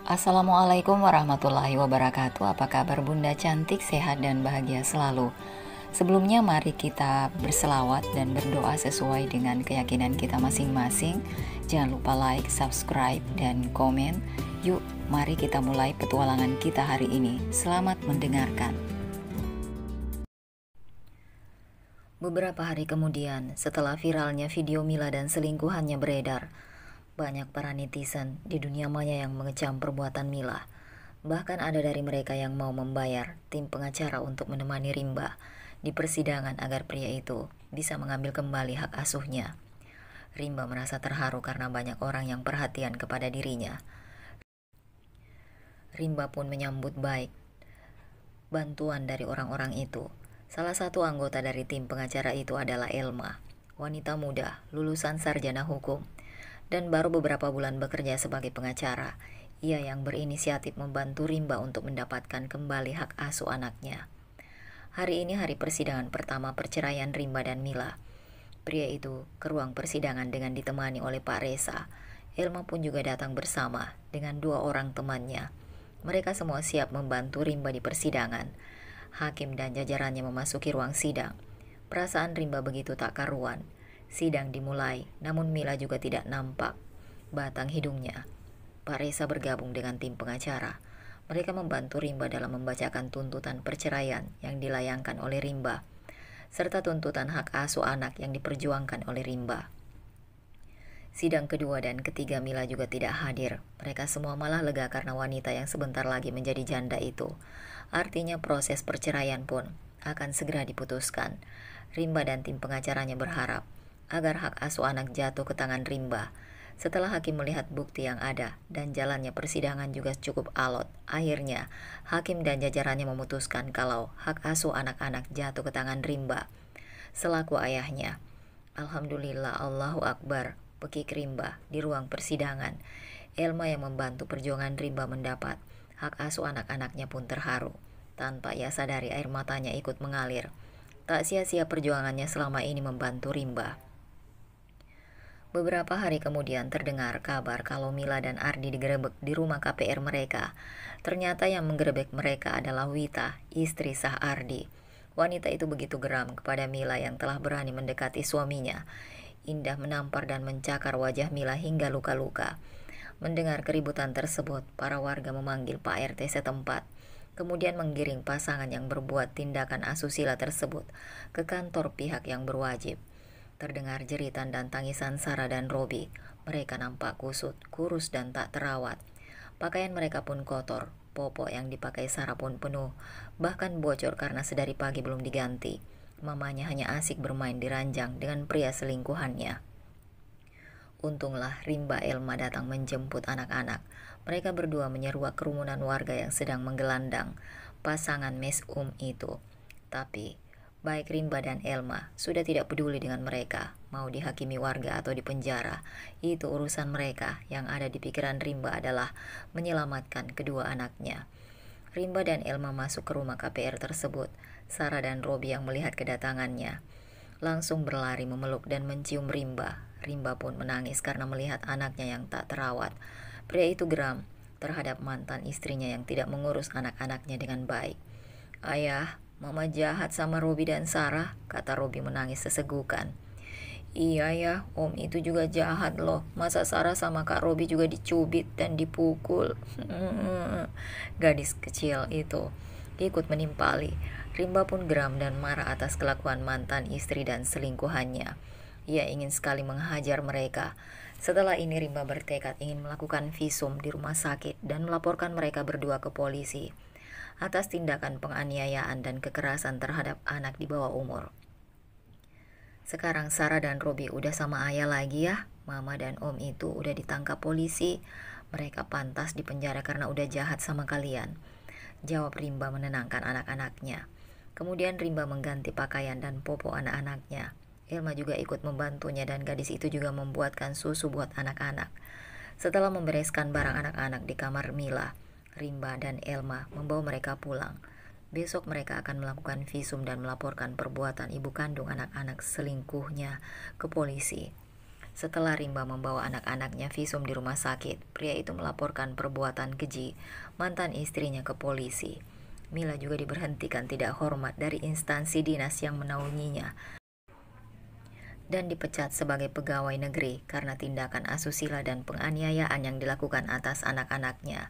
Assalamualaikum warahmatullahi wabarakatuh. Apa kabar Bunda cantik, sehat dan bahagia selalu. Sebelumnya mari kita berselawat dan berdoa sesuai dengan keyakinan kita masing-masing. Jangan lupa like, subscribe, dan komen. Yuk, mari kita mulai petualangan kita hari ini. Selamat mendengarkan. Beberapa hari kemudian, setelah viralnya video Mila dan selingkuhannya beredar, banyak para netizen di dunia maya yang mengecam perbuatan Mila. Bahkan ada dari mereka yang mau membayar tim pengacara untuk menemani Rimba di persidangan agar pria itu bisa mengambil kembali hak asuhnya. Rimba merasa terharu karena banyak orang yang perhatian kepada dirinya. Rimba pun menyambut baik bantuan dari orang-orang itu. Salah satu anggota dari tim pengacara itu adalah Elma, wanita muda lulusan sarjana hukum dan baru beberapa bulan bekerja sebagai pengacara. Ia yang berinisiatif membantu Rimba untuk mendapatkan kembali hak asuh anaknya. Hari ini hari persidangan pertama perceraian Rimba dan Mila. Pria itu ke ruang persidangan dengan ditemani oleh Pak Resa. Elma pun juga datang bersama dengan 2 orang temannya. Mereka semua siap membantu Rimba di persidangan. Hakim dan jajarannya memasuki ruang sidang. Perasaan Rimba begitu tak karuan. Sidang dimulai, namun Mila juga tidak nampak batang hidungnya. Pak Resa bergabung dengan tim pengacara. Mereka membantu Rimba dalam membacakan tuntutan perceraian yang dilayangkan oleh Rimba, serta tuntutan hak asuh anak yang diperjuangkan oleh Rimba. Sidang kedua dan ketiga Mila juga tidak hadir. Mereka semua malah lega karena wanita yang sebentar lagi menjadi janda itu. Artinya proses perceraian pun akan segera diputuskan. Rimba dan tim pengacaranya berharap agar hak asuh anak jatuh ke tangan Rimba. Setelah hakim melihat bukti yang ada dan jalannya persidangan juga cukup alot, akhirnya hakim dan jajarannya memutuskan kalau hak asuh anak-anak jatuh ke tangan Rimba selaku ayahnya. Alhamdulillah, Allahu Akbar, pekik Rimba di ruang persidangan. Elma yang membantu perjuangan Rimba mendapat hak asuh anak-anaknya pun terharu. Tanpa ia sadari air matanya ikut mengalir. Tak sia-sia perjuangannya selama ini membantu Rimba. Beberapa hari kemudian terdengar kabar kalau Mila dan Ardi digerebek di rumah KPR mereka. Ternyata yang menggerebek mereka adalah Wita, istri sah Ardi. Wanita itu begitu geram kepada Mila yang telah berani mendekati suaminya. Indah menampar dan mencakar wajah Mila hingga luka-luka. Mendengar keributan tersebut, para warga memanggil Pak RT setempat, kemudian menggiring pasangan yang berbuat tindakan asusila tersebut ke kantor pihak yang berwajib. Terdengar jeritan dan tangisan Sarah dan Robi. Mereka nampak kusut, kurus dan tak terawat. Pakaian mereka pun kotor. Popok yang dipakai Sarah pun penuh, bahkan bocor karena sedari pagi belum diganti. Mamanya hanya asik bermain di ranjang dengan pria selingkuhannya. Untunglah Rimba Elma datang menjemput anak-anak. Mereka berdua menyeruak kerumunan warga yang sedang menggelandang pasangan mesum itu. Tapi baik Rimba dan Elma sudah tidak peduli dengan mereka. Mau dihakimi warga atau dipenjara, itu urusan mereka. Yang ada di pikiran Rimba adalah menyelamatkan kedua anaknya. Rimba dan Elma masuk ke rumah KPR tersebut. Sarah dan Robi yang melihat kedatangannya langsung berlari memeluk dan mencium Rimba. Rimba pun menangis karena melihat anaknya yang tak terawat. Pria itu geram terhadap mantan istrinya yang tidak mengurus anak-anaknya dengan baik. "Ayah, Mama jahat sama Robi dan Sarah," kata Robi menangis sesegukan. "Iya ya, Om itu juga jahat loh. Masa Sarah sama Kak Robi juga dicubit dan dipukul?" Gadis kecil itu ikut menimpali. Rimba pun geram dan marah atas kelakuan mantan istri dan selingkuhannya. Ia ingin sekali menghajar mereka. Setelah ini Rimba bertekad ingin melakukan visum di rumah sakit dan melaporkan mereka berdua ke polisi atas tindakan penganiayaan dan kekerasan terhadap anak di bawah umur. Sekarang Sarah dan Robi udah sama ayah lagi ya. Mama dan Om itu udah ditangkap polisi. Mereka pantas dipenjara karena udah jahat sama kalian, jawab Rimba menenangkan anak-anaknya. Kemudian Rimba mengganti pakaian dan popok anak-anaknya. Elma juga ikut membantunya dan gadis itu juga membuatkan susu buat anak-anak. Setelah membereskan barang anak-anak di kamar Mila, Rimba dan Elma membawa mereka pulang. Besok mereka akan melakukan visum dan melaporkan perbuatan ibu kandung anak-anak selingkuhnya ke polisi. Setelah Rimba membawa anak-anaknya visum di rumah sakit, pria itu melaporkan perbuatan keji mantan istrinya ke polisi. Mila juga diberhentikan tidak hormat dari instansi dinas yang menaunginya dan dipecat sebagai pegawai negeri karena tindakan asusila dan penganiayaan yang dilakukan atas anak-anaknya.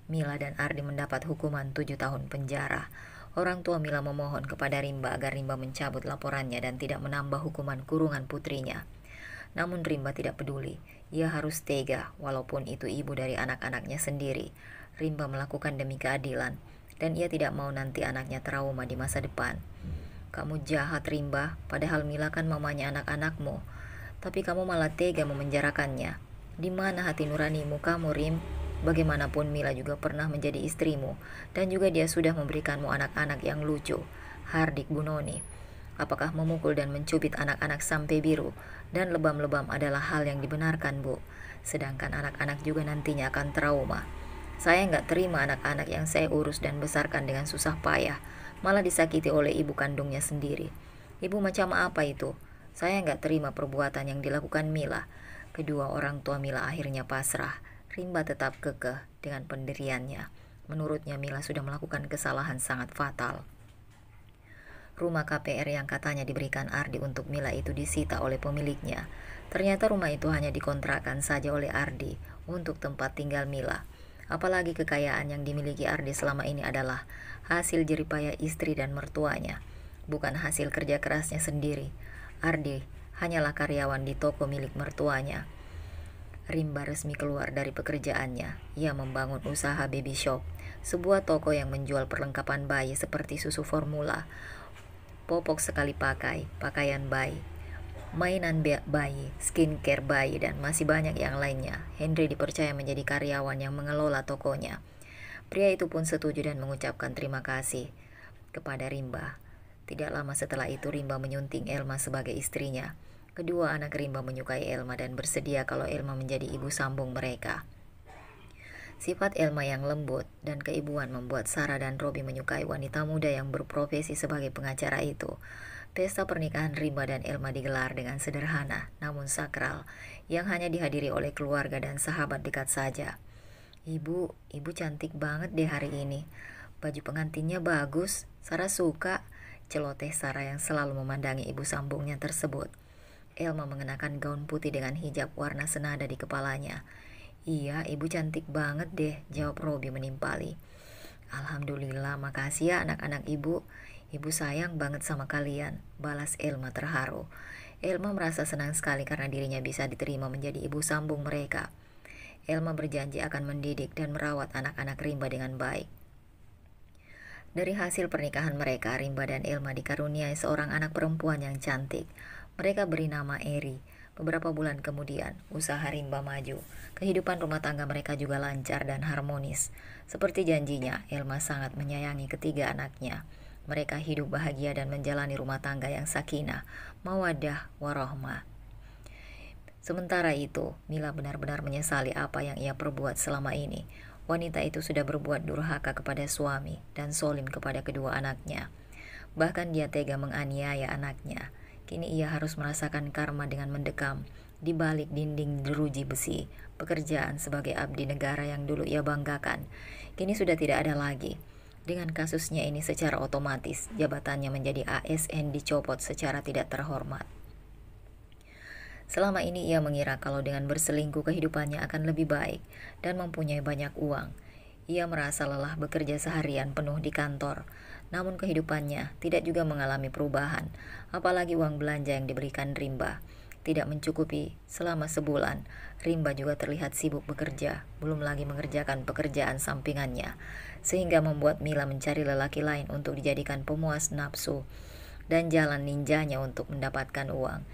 Mila dan Ardi mendapat hukuman 7 tahun penjara. Orang tua Mila memohon kepada Rimba agar Rimba mencabut laporannya dan tidak menambah hukuman kurungan putrinya. Namun Rimba tidak peduli. Ia harus tega, walaupun itu ibu dari anak-anaknya sendiri. Rimba melakukan demi keadilan, dan ia tidak mau nanti anaknya trauma di masa depan. Kamu jahat, Rimba, padahal Mila kan mamanya anak-anakmu. Tapi kamu malah tega memenjarakannya. Di mana hati nuranimu kamu, Rim? Bagaimanapun Mila juga pernah menjadi istrimu, dan juga dia sudah memberikanmu anak-anak yang lucu. Hardik Bunoni. Apakah memukul dan mencubit anak-anak sampai biru dan lebam-lebam adalah hal yang dibenarkan, Bu? Sedangkan anak-anak juga nantinya akan trauma. Saya nggak terima anak-anak yang saya urus dan besarkan dengan susah payah, malah disakiti oleh ibu kandungnya sendiri. Ibu macam apa itu? Saya nggak terima perbuatan yang dilakukan Mila. Kedua orang tua Mila akhirnya pasrah. Rimba tetap kekeh dengan pendiriannya. Menurutnya Mila sudah melakukan kesalahan sangat fatal. Rumah KPR yang katanya diberikan Ardi untuk Mila itu disita oleh pemiliknya. Ternyata rumah itu hanya dikontrakkan saja oleh Ardi untuk tempat tinggal Mila. Apalagi kekayaan yang dimiliki Ardi selama ini adalah hasil jeripaya istri dan mertuanya, bukan hasil kerja kerasnya sendiri. Ardi hanyalah karyawan di toko milik mertuanya. Rimba resmi keluar dari pekerjaannya. Ia membangun usaha baby shop, sebuah toko yang menjual perlengkapan bayi seperti susu formula, popok sekali pakai, pakaian bayi, mainan bayi, skincare bayi, dan masih banyak yang lainnya. Henry dipercaya menjadi karyawan yang mengelola tokonya. Pria itu pun setuju dan mengucapkan terima kasih kepada Rimba. Tidak lama setelah itu Rimba menyunting Elma sebagai istrinya. Kedua anak Rimba menyukai Elma dan bersedia kalau Elma menjadi ibu sambung mereka. Sifat Elma yang lembut dan keibuan membuat Sarah dan Robi menyukai wanita muda yang berprofesi sebagai pengacara itu. Pesta pernikahan Rimba dan Elma digelar dengan sederhana, namun sakral, yang hanya dihadiri oleh keluarga dan sahabat dekat saja. Ibu cantik banget deh hari ini. Baju pengantinnya bagus, Sarah suka, celoteh Sarah yang selalu memandangi ibu sambungnya tersebut. Elma mengenakan gaun putih dengan hijab warna senada di kepalanya. Iya, ibu cantik banget deh, jawab Robi menimpali. Alhamdulillah, makasih ya anak-anak ibu. Ibu sayang banget sama kalian, balas Elma terharu. Elma merasa senang sekali karena dirinya bisa diterima menjadi ibu sambung mereka. Elma berjanji akan mendidik dan merawat anak-anak Rimba dengan baik. Dari hasil pernikahan mereka, Rimba dan Elma dikaruniai seorang anak perempuan yang cantik. Mereka beri nama Eri. Beberapa bulan kemudian, usaha Rimba maju. Kehidupan rumah tangga mereka juga lancar dan harmonis. Seperti janjinya, Elma sangat menyayangi ketiga anaknya. Mereka hidup bahagia dan menjalani rumah tangga yang sakinah, mawaddah, warohmah. Sementara itu, Mila benar-benar menyesali apa yang ia perbuat selama ini. Wanita itu sudah berbuat durhaka kepada suami dan zolim kepada kedua anaknya. Bahkan dia tega menganiaya anaknya. Kini ia harus merasakan karma dengan mendekam di balik dinding jeruji besi. Pekerjaan sebagai abdi negara yang dulu ia banggakan, kini sudah tidak ada lagi. Dengan kasusnya ini secara otomatis, jabatannya menjadi ASN dicopot secara tidak terhormat. Selama ini ia mengira kalau dengan berselingkuh kehidupannya akan lebih baik dan mempunyai banyak uang. Ia merasa lelah bekerja seharian penuh di kantor, namun kehidupannya tidak juga mengalami perubahan, apalagi uang belanja yang diberikan Rimba tidak mencukupi selama sebulan. Rimba juga terlihat sibuk bekerja, belum lagi mengerjakan pekerjaan sampingannya, sehingga membuat Mila mencari lelaki lain untuk dijadikan pemuas nafsu dan jalan ninjanya untuk mendapatkan uang.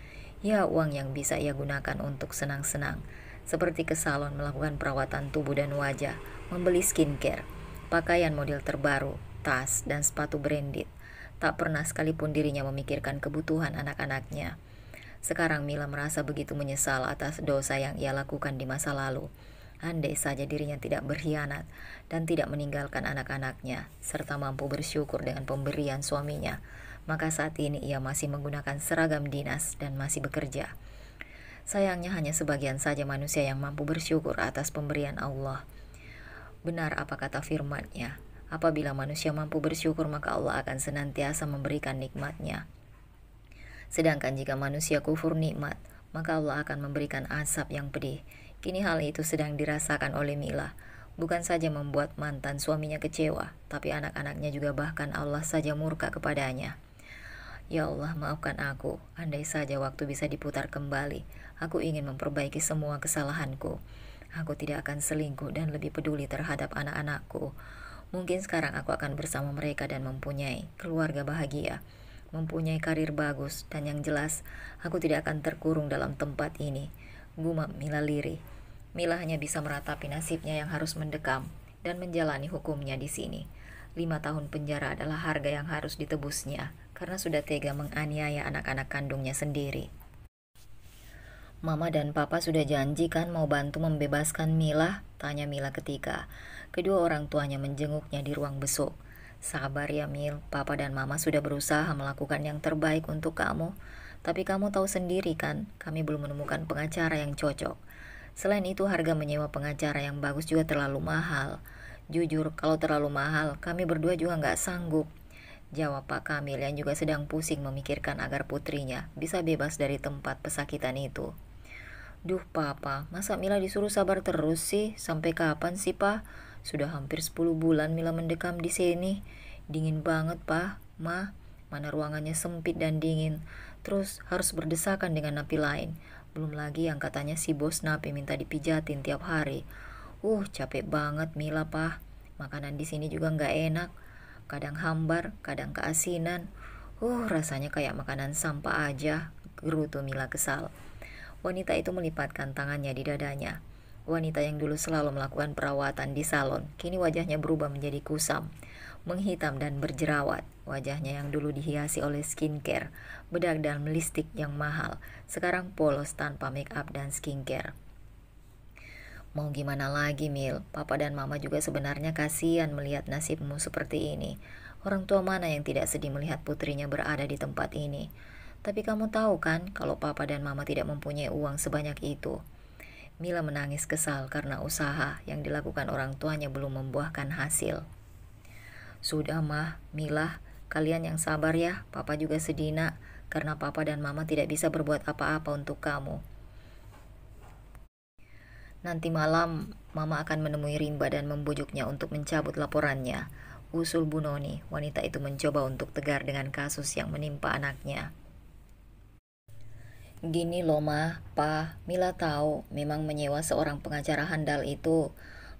Ya, uang yang bisa ia gunakan untuk senang-senang, seperti ke salon melakukan perawatan tubuh dan wajah, membeli skincare, pakaian model terbaru, tas, dan sepatu branded. Tak pernah sekalipun dirinya memikirkan kebutuhan anak-anaknya. Sekarang Mila merasa begitu menyesal atas dosa yang ia lakukan di masa lalu. Andai saja dirinya tidak berkhianat dan tidak meninggalkan anak-anaknya, serta mampu bersyukur dengan pemberian suaminya, maka saat ini ia masih menggunakan seragam dinas dan masih bekerja. Sayangnya hanya sebagian saja manusia yang mampu bersyukur atas pemberian Allah. Benar apa kata firman-Nya, apabila manusia mampu bersyukur maka Allah akan senantiasa memberikan nikmat-Nya. Sedangkan jika manusia kufur nikmat, maka Allah akan memberikan azab yang pedih. Kini hal itu sedang dirasakan oleh Mila. Bukan saja membuat mantan suaminya kecewa, tapi anak-anaknya juga bahkan Allah saja murka kepadanya. Ya Allah, maafkan aku. Andai saja waktu bisa diputar kembali, aku ingin memperbaiki semua kesalahanku. Aku tidak akan selingkuh dan lebih peduli terhadap anak-anakku. Mungkin sekarang aku akan bersama mereka dan mempunyai keluarga bahagia, mempunyai karir bagus, dan yang jelas, aku tidak akan terkurung dalam tempat ini. Gumam Mila lirih. Mila hanya bisa meratapi nasibnya yang harus mendekam dan menjalani hukumnya di sini. 5 tahun penjara adalah harga yang harus ditebusnya, karena sudah tega menganiaya anak-anak kandungnya sendiri. Mama dan Papa sudah janji kan mau bantu membebaskan Mila? Tanya Mila ketika kedua orang tuanya menjenguknya di ruang besuk. Sabar ya Mil, Papa dan Mama sudah berusaha melakukan yang terbaik untuk kamu. Tapi kamu tahu sendiri kan, kami belum menemukan pengacara yang cocok. Selain itu harga menyewa pengacara yang bagus juga terlalu mahal. Jujur, kalau terlalu mahal, kami berdua juga nggak sanggup. Jawab Pak Kamil yang juga sedang pusing memikirkan agar putrinya bisa bebas dari tempat pesakitan itu. Duh Papa, masa Mila disuruh sabar terus sih? Sampai kapan sih Pak? Sudah hampir 10 bulan Mila mendekam di sini. Dingin banget Pak, Ma. Mana ruangannya sempit dan dingin. Terus harus berdesakan dengan napi lain. Belum lagi yang katanya si bos napi minta dipijatin tiap hari. Capek banget Mila Pak. Makanan di sini juga nggak enak. Kadang hambar, kadang keasinan. Rasanya kayak makanan sampah aja. Gerutu Mila kesal. Wanita itu melipatkan tangannya di dadanya. Wanita yang dulu selalu melakukan perawatan di salon, kini wajahnya berubah menjadi kusam, menghitam dan berjerawat. Wajahnya yang dulu dihiasi oleh skincare, bedak dan lipstik yang mahal, sekarang polos tanpa make up dan skincare. Mau gimana lagi Mil, Papa dan Mama juga sebenarnya kasihan melihat nasibmu seperti ini. Orang tua mana yang tidak sedih melihat putrinya berada di tempat ini? Tapi kamu tahu kan kalau Papa dan Mama tidak mempunyai uang sebanyak itu. Mila menangis kesal karena usaha yang dilakukan orang tuanya belum membuahkan hasil. Sudah Mah, Mila, kalian yang sabar ya. Papa juga sedih nak, karena Papa dan Mama tidak bisa berbuat apa-apa untuk kamu. Nanti malam Mama akan menemui Rimba dan membujuknya untuk mencabut laporannya. Usul Bu Noni. Wanita itu mencoba untuk tegar dengan kasus yang menimpa anaknya. Gini loh Ma, Pa, Mila tahu memang menyewa seorang pengacara handal itu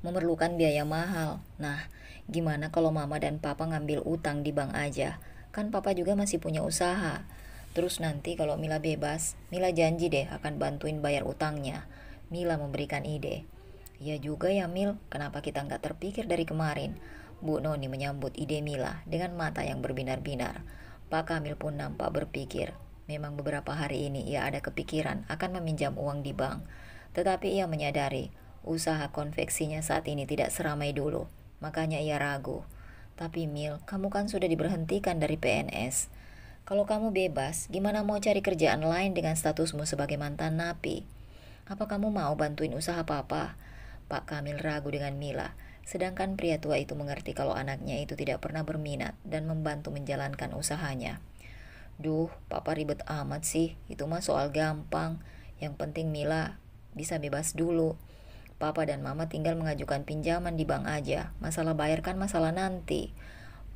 memerlukan biaya mahal. Nah, gimana kalau Mama dan Papa ngambil utang di bank aja? Kan Papa juga masih punya usaha. Terus nanti kalau Mila bebas, Mila janji deh akan bantuin bayar utangnya. Mila memberikan ide. Ya juga ya Mil, kenapa kita nggak terpikir dari kemarin? Bu Noni menyambut ide Mila dengan mata yang berbinar-binar. Pak Kamil pun nampak berpikir. Memang beberapa hari ini ia ada kepikiran akan meminjam uang di bank. Tetapi ia menyadari usaha konveksinya saat ini tidak seramai dulu. Makanya ia ragu. Tapi Mil, kamu kan sudah diberhentikan dari PNS. Kalau kamu bebas, gimana mau cari kerjaan lain dengan statusmu sebagai mantan napi? Apa kamu mau bantuin usaha Papa? Pak Kamil ragu dengan Mila. Sedangkan pria tua itu mengerti kalau anaknya itu tidak pernah berminat dan membantu menjalankan usahanya. Duh, Papa ribet amat sih. Itu mah soal gampang. Yang penting Mila bisa bebas dulu. Papa dan Mama tinggal mengajukan pinjaman di bank aja. Masalah bayar kan masalah nanti.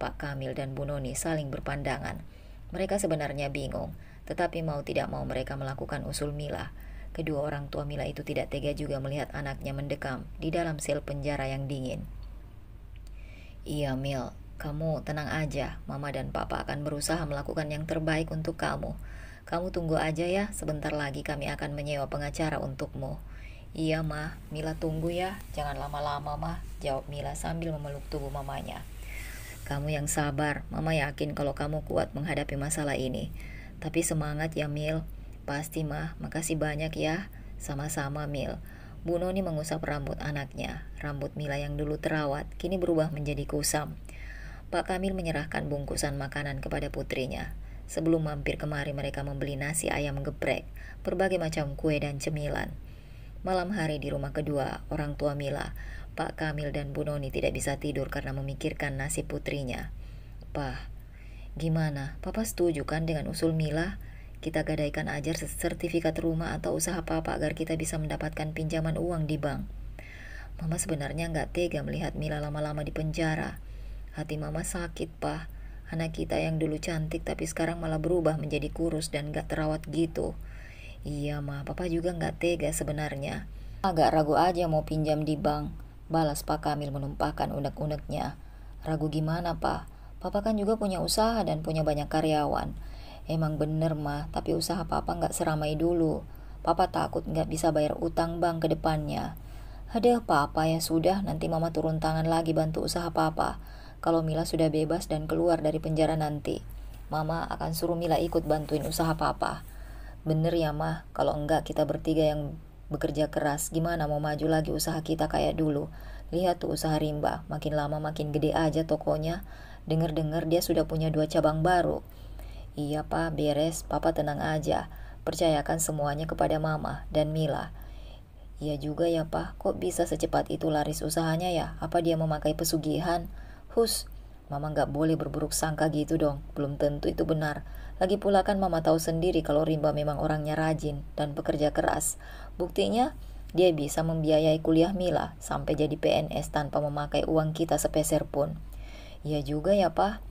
Pak Kamil dan Bu Noni saling berpandangan. Mereka sebenarnya bingung, tetapi mau tidak mau mereka melakukan usul Mila. Kedua orang tua Mila itu tidak tega juga melihat anaknya mendekam di dalam sel penjara yang dingin. Iya Mil, kamu tenang aja, Mama dan Papa akan berusaha melakukan yang terbaik untuk kamu. Kamu tunggu aja ya, sebentar lagi kami akan menyewa pengacara untukmu. Iya Ma, Mila tunggu ya, jangan lama-lama Ma, jawab Mila sambil memeluk tubuh mamanya. Kamu yang sabar, Mama yakin kalau kamu kuat menghadapi masalah ini. Tapi semangat ya Mil. Pasti Ma, makasih banyak ya. Sama-sama Mil. Bu Noni mengusap rambut anaknya. Rambut Mila yang dulu terawat, kini berubah menjadi kusam. Pak Kamil menyerahkan bungkusan makanan kepada putrinya. Sebelum mampir kemari mereka membeli nasi ayam geprek, berbagai macam kue dan cemilan. Malam hari di rumah kedua orang tua Mila, Pak Kamil dan Bu Noni tidak bisa tidur karena memikirkan nasib putrinya. "Pah, gimana? Papa setuju kan dengan usul Mila? Kita gadaikan aja sertifikat rumah atau usaha papa agar kita bisa mendapatkan pinjaman uang di bank." Mama sebenarnya nggak tega melihat Mila lama-lama di penjara. Hati mama sakit, Pak. Anak kita yang dulu cantik tapi sekarang malah berubah menjadi kurus dan gak terawat gitu. Iya, Ma. Papa juga gak tega sebenarnya. Agak ragu aja mau pinjam di bank. Balas Pak Kamil menumpahkan unek-uneknya. Ragu gimana, Pak? Papa kan juga punya usaha dan punya banyak karyawan. Emang bener, Ma. Tapi usaha Papa gak seramai dulu. Papa takut gak bisa bayar utang bank ke depannya. Aduh, Papa, ya sudah. Nanti Mama turun tangan lagi bantu usaha Papa. Kalau Mila sudah bebas dan keluar dari penjara nanti, Mama akan suruh Mila ikut bantuin usaha Papa. Bener ya, Ma? Kalau enggak kita bertiga yang bekerja keras, gimana mau maju lagi usaha kita kayak dulu? Lihat tuh usaha Rimba, makin lama makin gede aja tokonya. Dengar-dengar dia sudah punya 2 cabang baru. Iya, Pak, beres. Papa tenang aja. Percayakan semuanya kepada Mama dan Mila. Iya juga ya, Pak. Kok bisa secepat itu laris usahanya ya? Apa dia memakai pesugihan? Hus, Mama gak boleh berburuk sangka gitu dong. Belum tentu itu benar. Lagi pula kan Mama tahu sendiri kalau Rimba memang orangnya rajin dan pekerja keras. Buktinya, dia bisa membiayai kuliah Mila sampai jadi PNS tanpa memakai uang kita sepeser pun. Iya juga ya, Pak.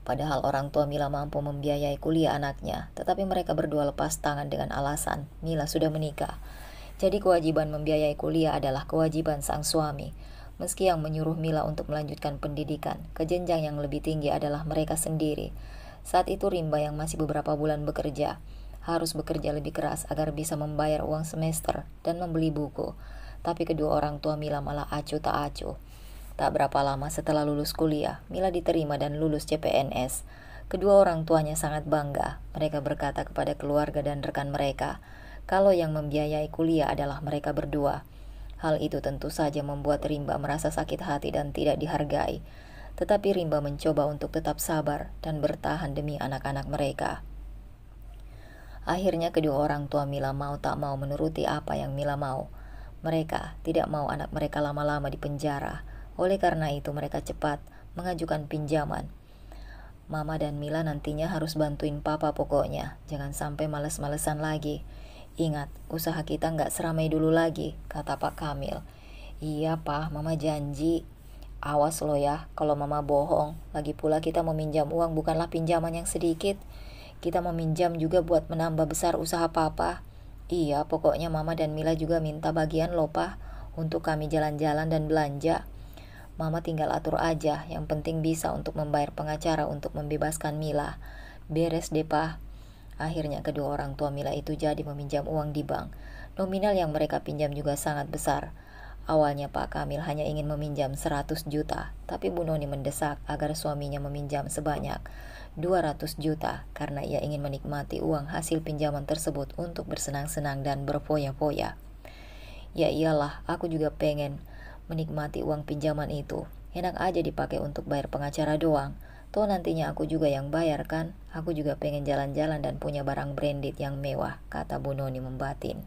Padahal orang tua Mila mampu membiayai kuliah anaknya, tetapi mereka berdua lepas tangan dengan alasan Mila sudah menikah. Jadi kewajiban membiayai kuliah adalah kewajiban sang suami. Meski yang menyuruh Mila untuk melanjutkan pendidikan ke jenjang yang lebih tinggi adalah mereka sendiri. Saat itu Rimba yang masih beberapa bulan bekerja, harus bekerja lebih keras agar bisa membayar uang semester dan membeli buku. Tapi kedua orang tua Mila malah acuh tak acuh. Tak berapa lama setelah lulus kuliah, Mila diterima dan lulus CPNS. Kedua orang tuanya sangat bangga. Mereka berkata kepada keluarga dan rekan mereka, kalau yang membiayai kuliah adalah mereka berdua. Hal itu tentu saja membuat Rimba merasa sakit hati dan tidak dihargai. Tetapi Rimba mencoba untuk tetap sabar dan bertahan demi anak-anak mereka. Akhirnya kedua orang tua Mila mau tak mau menuruti apa yang Mila mau. Mereka tidak mau anak mereka lama-lama di penjara. Oleh karena itu mereka cepat mengajukan pinjaman. Mama dan Mila nantinya harus bantuin Papa pokoknya. Jangan sampai males-malesan lagi. Ingat, usaha kita nggak seramai dulu lagi, kata Pak Kamil. Iya, Pak, Mama janji. Awas lo ya, kalau Mama bohong. Lagi pula kita meminjam uang bukanlah pinjaman yang sedikit. Kita meminjam juga buat menambah besar usaha Papa. Iya, pokoknya Mama dan Mila juga minta bagian lo, Pak, untuk kami jalan-jalan dan belanja. Mama tinggal atur aja, yang penting bisa untuk membayar pengacara untuk membebaskan Mila. Beres deh, Pak. Akhirnya kedua orang tua Mila itu jadi meminjam uang di bank. Nominal yang mereka pinjam juga sangat besar. Awalnya Pak Kamil hanya ingin meminjam 100 juta, tapi Bu Noni mendesak agar suaminya meminjam sebanyak 200 juta karena ia ingin menikmati uang hasil pinjaman tersebut untuk bersenang-senang dan berfoya-foya. Ya iyalah, aku juga pengen menikmati uang pinjaman itu. Enak aja dipakai untuk bayar pengacara doang. Toh nantinya aku juga yang bayar kan. Aku juga pengen jalan-jalan dan punya barang branded yang mewah, kata Bu Noni membatin.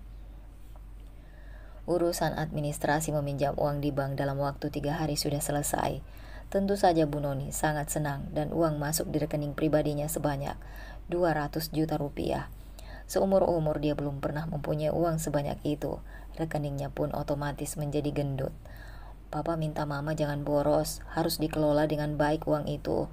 Urusan administrasi meminjam uang di bank dalam waktu 3 hari sudah selesai. Tentu saja Bu Noni sangat senang dan uang masuk di rekening pribadinya sebanyak 200 juta rupiah. Seumur-umur dia belum pernah mempunyai uang sebanyak itu. Rekeningnya pun otomatis menjadi gendut. Papa minta Mama jangan boros, harus dikelola dengan baik uang itu.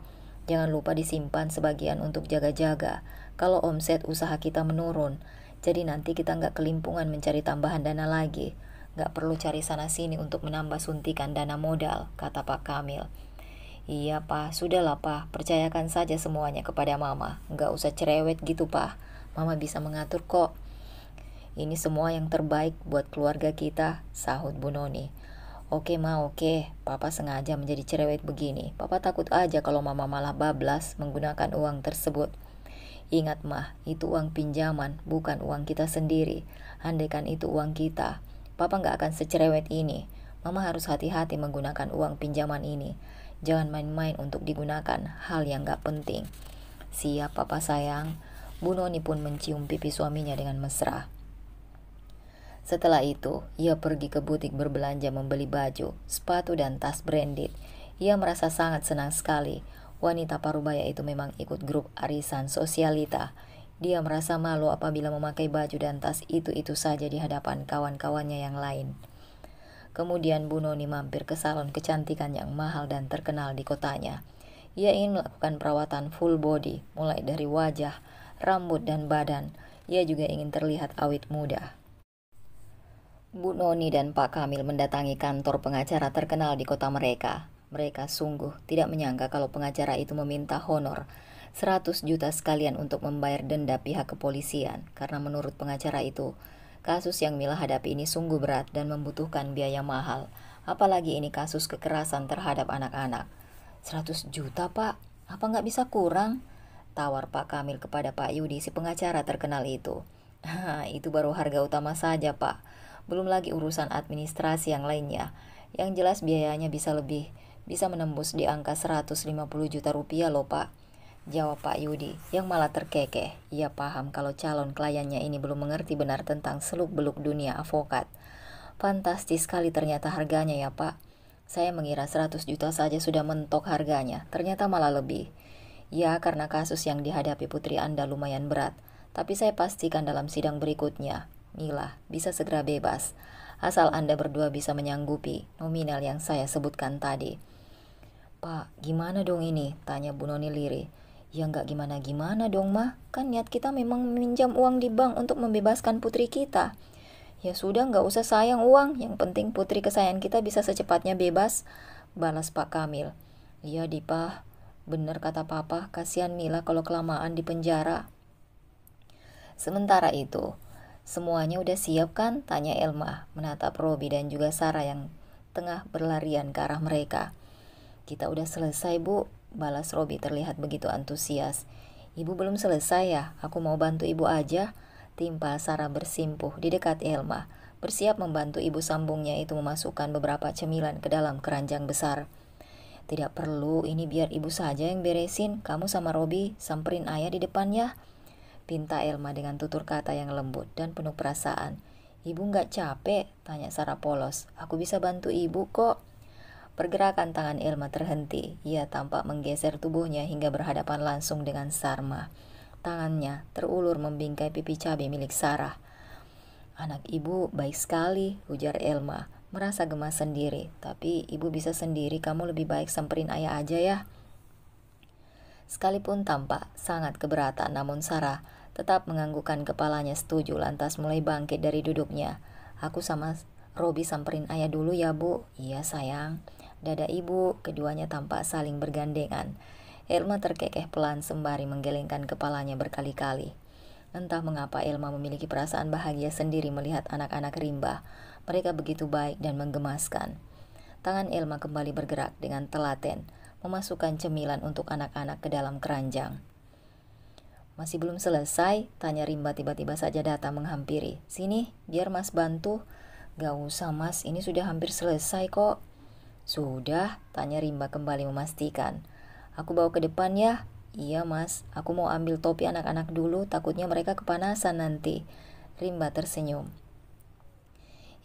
Jangan lupa disimpan sebagian untuk jaga-jaga kalau omset usaha kita menurun. Jadi nanti kita nggak kelimpungan mencari tambahan dana lagi. Nggak perlu cari sana-sini untuk menambah suntikan dana modal, kata Pak Kamil. Iya, Pak. Sudahlah, Pak. Percayakan saja semuanya kepada Mama. Nggak usah cerewet gitu, Pak. Mama bisa mengatur kok. Ini semua yang terbaik buat keluarga kita, sahut Bu Noni. Oke, Ma, oke. Papa sengaja menjadi cerewet begini. Papa takut aja kalau Mama malah bablas menggunakan uang tersebut. Ingat, Ma, itu uang pinjaman, bukan uang kita sendiri. Andaikan itu uang kita, Papa nggak akan secerewet ini. Mama harus hati-hati menggunakan uang pinjaman ini. Jangan main-main untuk digunakan hal yang nggak penting. Siap papa sayang. Bu Noni pun mencium pipi suaminya dengan mesra. Setelah itu, ia pergi ke butik berbelanja membeli baju, sepatu dan tas branded. Ia merasa sangat senang sekali. Wanita parubaya itu memang ikut grup arisan sosialita. Dia merasa malu apabila memakai baju dan tas itu saja di hadapan kawan-kawannya yang lain. Kemudian Bu Noni mampir ke salon kecantikan yang mahal dan terkenal di kotanya. Ia ingin melakukan perawatan full body, mulai dari wajah, rambut, dan badan. Ia juga ingin terlihat awet muda. Bu Noni dan Pak Kamil mendatangi kantor pengacara terkenal di kota mereka. Mereka sungguh tidak menyangka kalau pengacara itu meminta honor 100 juta sekalian untuk membayar denda pihak kepolisian. Karena menurut pengacara itu, kasus yang Mila hadapi ini sungguh berat dan membutuhkan biaya mahal. Apalagi ini kasus kekerasan terhadap anak-anak. 100 juta pak, apa nggak bisa kurang? Tawar Pak Kamil kepada Pak Yudi, si pengacara terkenal itu. Itu baru harga utama saja pak, belum lagi urusan administrasi yang lainnya. Yang jelas biayanya bisa menembus di angka 150 juta rupiah loh pak, jawab Pak Yudi yang malah terkekeh. Ia paham kalau calon kliennya ini belum mengerti benar tentang seluk-beluk dunia avokat. Fantastis sekali ternyata harganya ya pak. Saya mengira 100 juta saja sudah mentok harganya, ternyata malah lebih. Ya, karena kasus yang dihadapi putri Anda lumayan berat, tapi saya pastikan dalam sidang berikutnya, Mila bisa segera bebas, asal Anda berdua bisa menyanggupi nominal yang saya sebutkan tadi. Pak, gimana dong ini? Tanya Bu Noni lirih. Ya nggak gimana-gimana dong mah, kan niat kita memang meminjam uang di bank untuk membebaskan putri kita. Ya sudah, nggak usah sayang uang, yang penting putri kesayangan kita bisa secepatnya bebas, balas Pak Kamil. Iya Dipa, bener kata papa, kasihan Mila kalau kelamaan di penjara. Sementara itu, semuanya udah siap kan? Tanya Elma, menatap Robi dan juga Sarah yang tengah berlarian ke arah mereka. Kita udah selesai bu, balas Robi terlihat begitu antusias. Ibu belum selesai ya, aku mau bantu ibu aja, timpal Sarah bersimpuh di dekat Elma, bersiap membantu ibu sambungnya itu memasukkan beberapa cemilan ke dalam keranjang besar. Tidak perlu, ini biar ibu saja yang beresin, kamu sama Robi samperin ayah di depan ya, pinta Elma dengan tutur kata yang lembut dan penuh perasaan. Ibu nggak capek? Tanya Sarah polos. Aku bisa bantu ibu kok. Pergerakan tangan Elma terhenti. Ia tampak menggeser tubuhnya hingga berhadapan langsung dengan Sarma. Tangannya terulur membingkai pipi cabai milik Sarah. Anak ibu baik sekali, ujar Elma, merasa gemas sendiri. Tapi ibu bisa sendiri, kamu lebih baik samperin ayah aja ya. Sekalipun tampak sangat keberatan, namun Sarah tetap menganggukkan kepalanya setuju, lantas mulai bangkit dari duduknya. Aku sama Robi samperin ayah dulu ya bu. Iya sayang. Dada ibu, keduanya tampak saling bergandengan. Elma terkekeh pelan sembari menggelengkan kepalanya berkali-kali. Entah mengapa Elma memiliki perasaan bahagia sendiri melihat anak-anak rimba. Mereka begitu baik dan menggemaskan. Tangan Elma kembali bergerak dengan telaten, memasukkan cemilan untuk anak-anak ke dalam keranjang. Masih belum selesai? Tanya Rimba tiba-tiba saja datang menghampiri. Sini, biar mas bantu. Gak usah mas, ini sudah hampir selesai kok. Sudah? Tanya Rimba kembali memastikan. Aku bawa ke depan ya? Iya mas, aku mau ambil topi anak-anak dulu, takutnya mereka kepanasan nanti. Rimba tersenyum.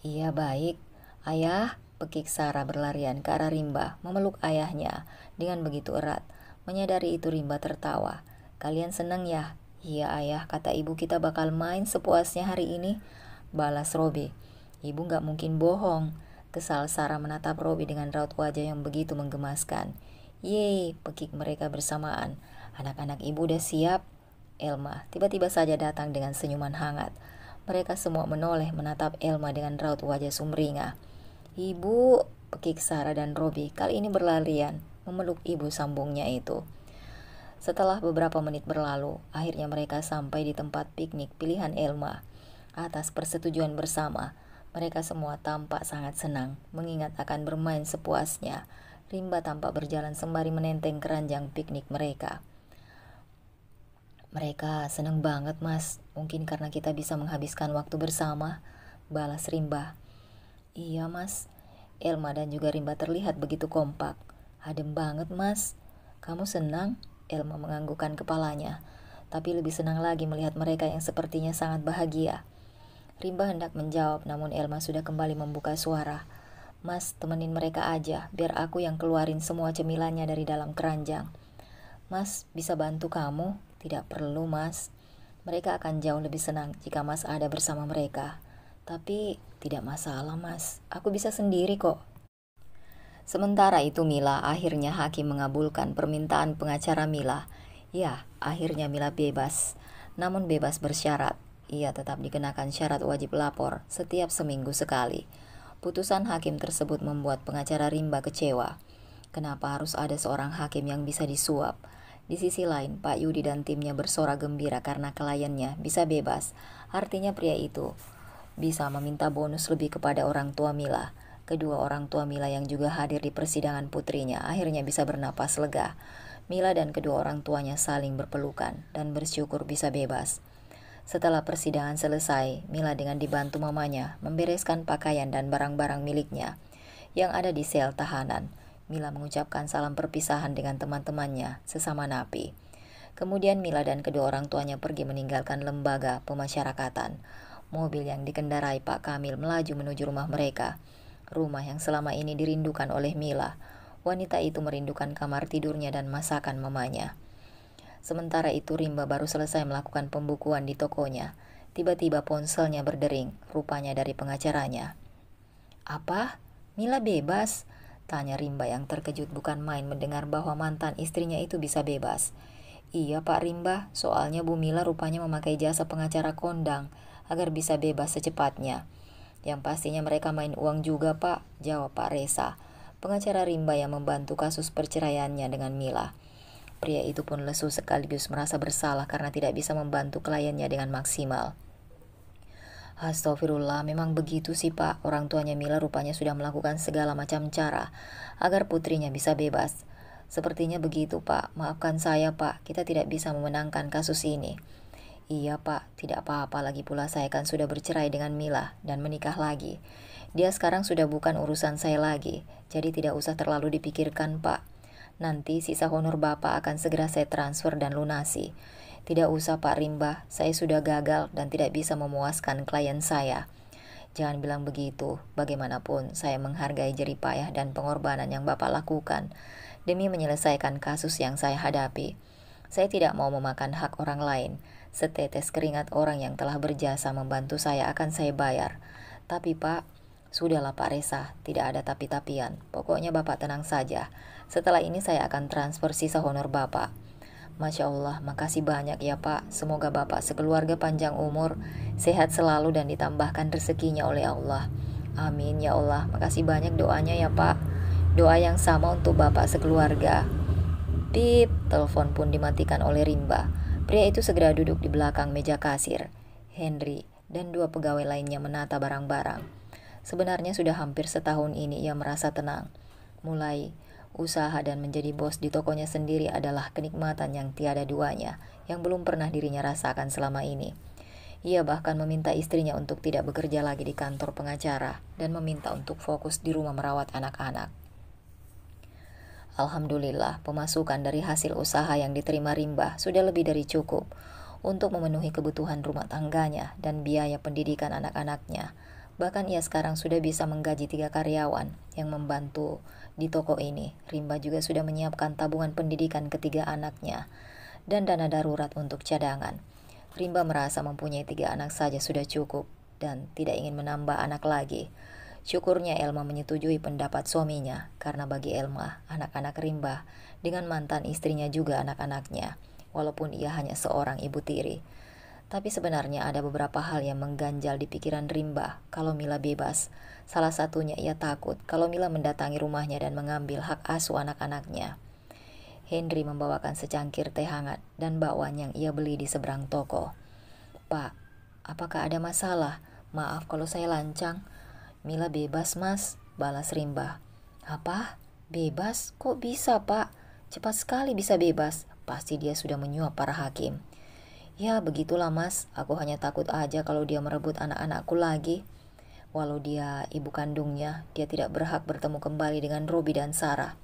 Iya baik. Ayah, pekik Sarah berlarian ke arah Rimba, memeluk ayahnya dengan begitu erat. Menyadari itu Rimba tertawa. Kalian senang ya? Iya ayah, kata ibu kita bakal main sepuasnya hari ini, balas Robi. Ibu gak mungkin bohong. Kesal Sarah menatap Robi dengan raut wajah yang begitu menggemaskan. Yeay, pekik mereka bersamaan. Anak-anak ibu udah siap. Elma tiba-tiba saja datang dengan senyuman hangat. Mereka semua menoleh menatap Elma dengan raut wajah sumringah. Ibu, pekik Sarah dan Robi kali ini berlarian memeluk ibu sambungnya itu. Setelah beberapa menit berlalu, akhirnya mereka sampai di tempat piknik pilihan Elma. Atas persetujuan bersama, mereka semua tampak sangat senang, mengingat akan bermain sepuasnya. Rimba tampak berjalan sembari menenteng keranjang piknik mereka. Mereka senang banget mas, mungkin karena kita bisa menghabiskan waktu bersama, balas Rimba. Iya mas, Elma dan juga Rimba terlihat begitu kompak. Adem banget mas, kamu senang? Elma menganggukkan kepalanya, tapi lebih senang lagi melihat mereka yang sepertinya sangat bahagia. Rimba hendak menjawab, namun Elma sudah kembali membuka suara. Mas, temenin mereka aja, biar aku yang keluarin semua cemilannya dari dalam keranjang. Mas, bisa bantu kamu? Tidak perlu, Mas. Mereka akan jauh lebih senang jika Mas ada bersama mereka. Tapi, tidak masalah, Mas. Aku bisa sendiri kok. Sementara itu Mila, akhirnya hakim mengabulkan permintaan pengacara Mila. Ya, akhirnya Mila bebas. Namun bebas bersyarat. Ia tetap dikenakan syarat wajib lapor setiap seminggu sekali. Putusan hakim tersebut membuat pengacara Rimba kecewa. Kenapa harus ada seorang hakim yang bisa disuap? Di sisi lain, Pak Yudi dan timnya bersorak gembira karena kliennya bisa bebas. Artinya pria itu bisa meminta bonus lebih kepada orang tua Mila. Kedua orang tua Mila yang juga hadir di persidangan putrinya akhirnya bisa bernapas lega. Mila dan kedua orang tuanya saling berpelukan dan bersyukur bisa bebas. Setelah persidangan selesai, Mila dengan dibantu mamanya membereskan pakaian dan barang-barang miliknya yang ada di sel tahanan. Mila mengucapkan salam perpisahan dengan teman-temannya sesama napi. Kemudian Mila dan kedua orang tuanya pergi meninggalkan lembaga pemasyarakatan. Mobil yang dikendarai Pak Kamil melaju menuju rumah mereka. Rumah yang selama ini dirindukan oleh Mila. Wanita itu merindukan kamar tidurnya dan masakan mamanya. Sementara itu Rimba baru selesai melakukan pembukuan di tokonya. Tiba-tiba ponselnya berdering, rupanya dari pengacaranya. Apa? Mila bebas? Tanya Rimba yang terkejut bukan main mendengar bahwa mantan istrinya itu bisa bebas. Iya Pak Rimba, soalnya Bu Mila rupanya memakai jasa pengacara kondang agar bisa bebas secepatnya. Yang pastinya mereka main uang juga Pak, jawab Pak Resa, pengacara Rimba yang membantu kasus perceraiannya dengan Mila. Pria itu pun lesu sekaligus merasa bersalah karena tidak bisa membantu kliennya dengan maksimal. Astagfirullah, memang begitu sih Pak. Orang tuanya Mila rupanya sudah melakukan segala macam cara agar putrinya bisa bebas. Sepertinya begitu Pak, maafkan saya Pak, kita tidak bisa memenangkan kasus ini. Iya Pak, tidak apa-apa, lagi pula saya kan sudah bercerai dengan Mila dan menikah lagi. Dia sekarang sudah bukan urusan saya lagi, jadi tidak usah terlalu dipikirkan Pak. Nanti sisa honor Bapak akan segera saya transfer dan lunasi. Tidak usah Pak Rimba, saya sudah gagal dan tidak bisa memuaskan klien saya. Jangan bilang begitu, bagaimanapun saya menghargai jerih payah dan pengorbanan yang Bapak lakukan demi menyelesaikan kasus yang saya hadapi. Saya tidak mau memakan hak orang lain. Setetes keringat orang yang telah berjasa membantu saya akan saya bayar. Tapi Pak, sudahlah Pak Resa, tidak ada tapi-tapian. Pokoknya Bapak tenang saja. Setelah ini saya akan transfer sisa honor Bapak. Masya Allah, makasih banyak ya Pak. Semoga Bapak sekeluarga panjang umur, sehat selalu dan ditambahkan rezekinya oleh Allah. Amin ya Allah, makasih banyak doanya ya Pak. Doa yang sama untuk Bapak sekeluarga. Pip, telepon pun dimatikan oleh Rimba. Pria itu segera duduk di belakang meja kasir. Henry dan dua pegawai lainnya menata barang-barang. Sebenarnya sudah hampir setahun ini ia merasa tenang. Mulai usaha dan menjadi bos di tokonya sendiri adalah kenikmatan yang tiada duanya, yang belum pernah dirinya rasakan selama ini. Ia bahkan meminta istrinya untuk tidak bekerja lagi di kantor pengacara dan meminta untuk fokus di rumah merawat anak-anak. Alhamdulillah, pemasukan dari hasil usaha yang diterima Rimba sudah lebih dari cukup untuk memenuhi kebutuhan rumah tangganya dan biaya pendidikan anak-anaknya. Bahkan ia sekarang sudah bisa menggaji 3 karyawan yang membantu di toko ini. Rimba juga sudah menyiapkan tabungan pendidikan ketiga anaknya dan dana darurat untuk cadangan. Rimba merasa mempunyai 3 anak saja sudah cukup dan tidak ingin menambah anak lagi. Syukurnya Elma menyetujui pendapat suaminya, karena bagi Elma, anak-anak Rimba dengan mantan istrinya juga anak-anaknya, walaupun ia hanya seorang ibu tiri. Tapi sebenarnya ada beberapa hal yang mengganjal di pikiran Rimba kalau Mila bebas. Salah satunya ia takut kalau Mila mendatangi rumahnya dan mengambil hak asuh anak-anaknya. Henry membawakan secangkir teh hangat dan bakwan yang ia beli di seberang toko. Pak, apakah ada masalah? Maaf kalau saya lancang. Mila bebas mas, balas Rimba. Apa? Bebas? Kok bisa Pak? Cepat sekali bisa bebas. Pasti dia sudah menyuap para hakim. Ya begitulah mas, aku hanya takut aja kalau dia merebut anak-anakku lagi. Walau dia ibu kandungnya, dia tidak berhak bertemu kembali dengan Robi dan Sarah.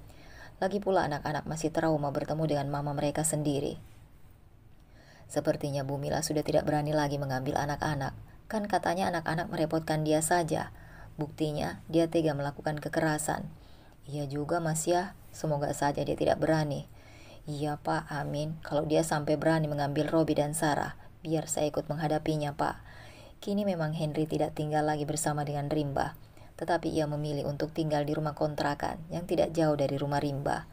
Lagi pula anak-anak masih trauma bertemu dengan mama mereka sendiri. Sepertinya Bu Mila sudah tidak berani lagi mengambil anak-anak. Kan katanya anak-anak merepotkan dia saja. Buktinya dia tega melakukan kekerasan. Iya juga Mas ya, semoga saja dia tidak berani. Iya Pak, amin. Kalau dia sampai berani mengambil Robi dan Sarah, biar saya ikut menghadapinya Pak. Kini memang Henry tidak tinggal lagi bersama dengan Rimba, tetapi ia memilih untuk tinggal di rumah kontrakan yang tidak jauh dari rumah Rimba.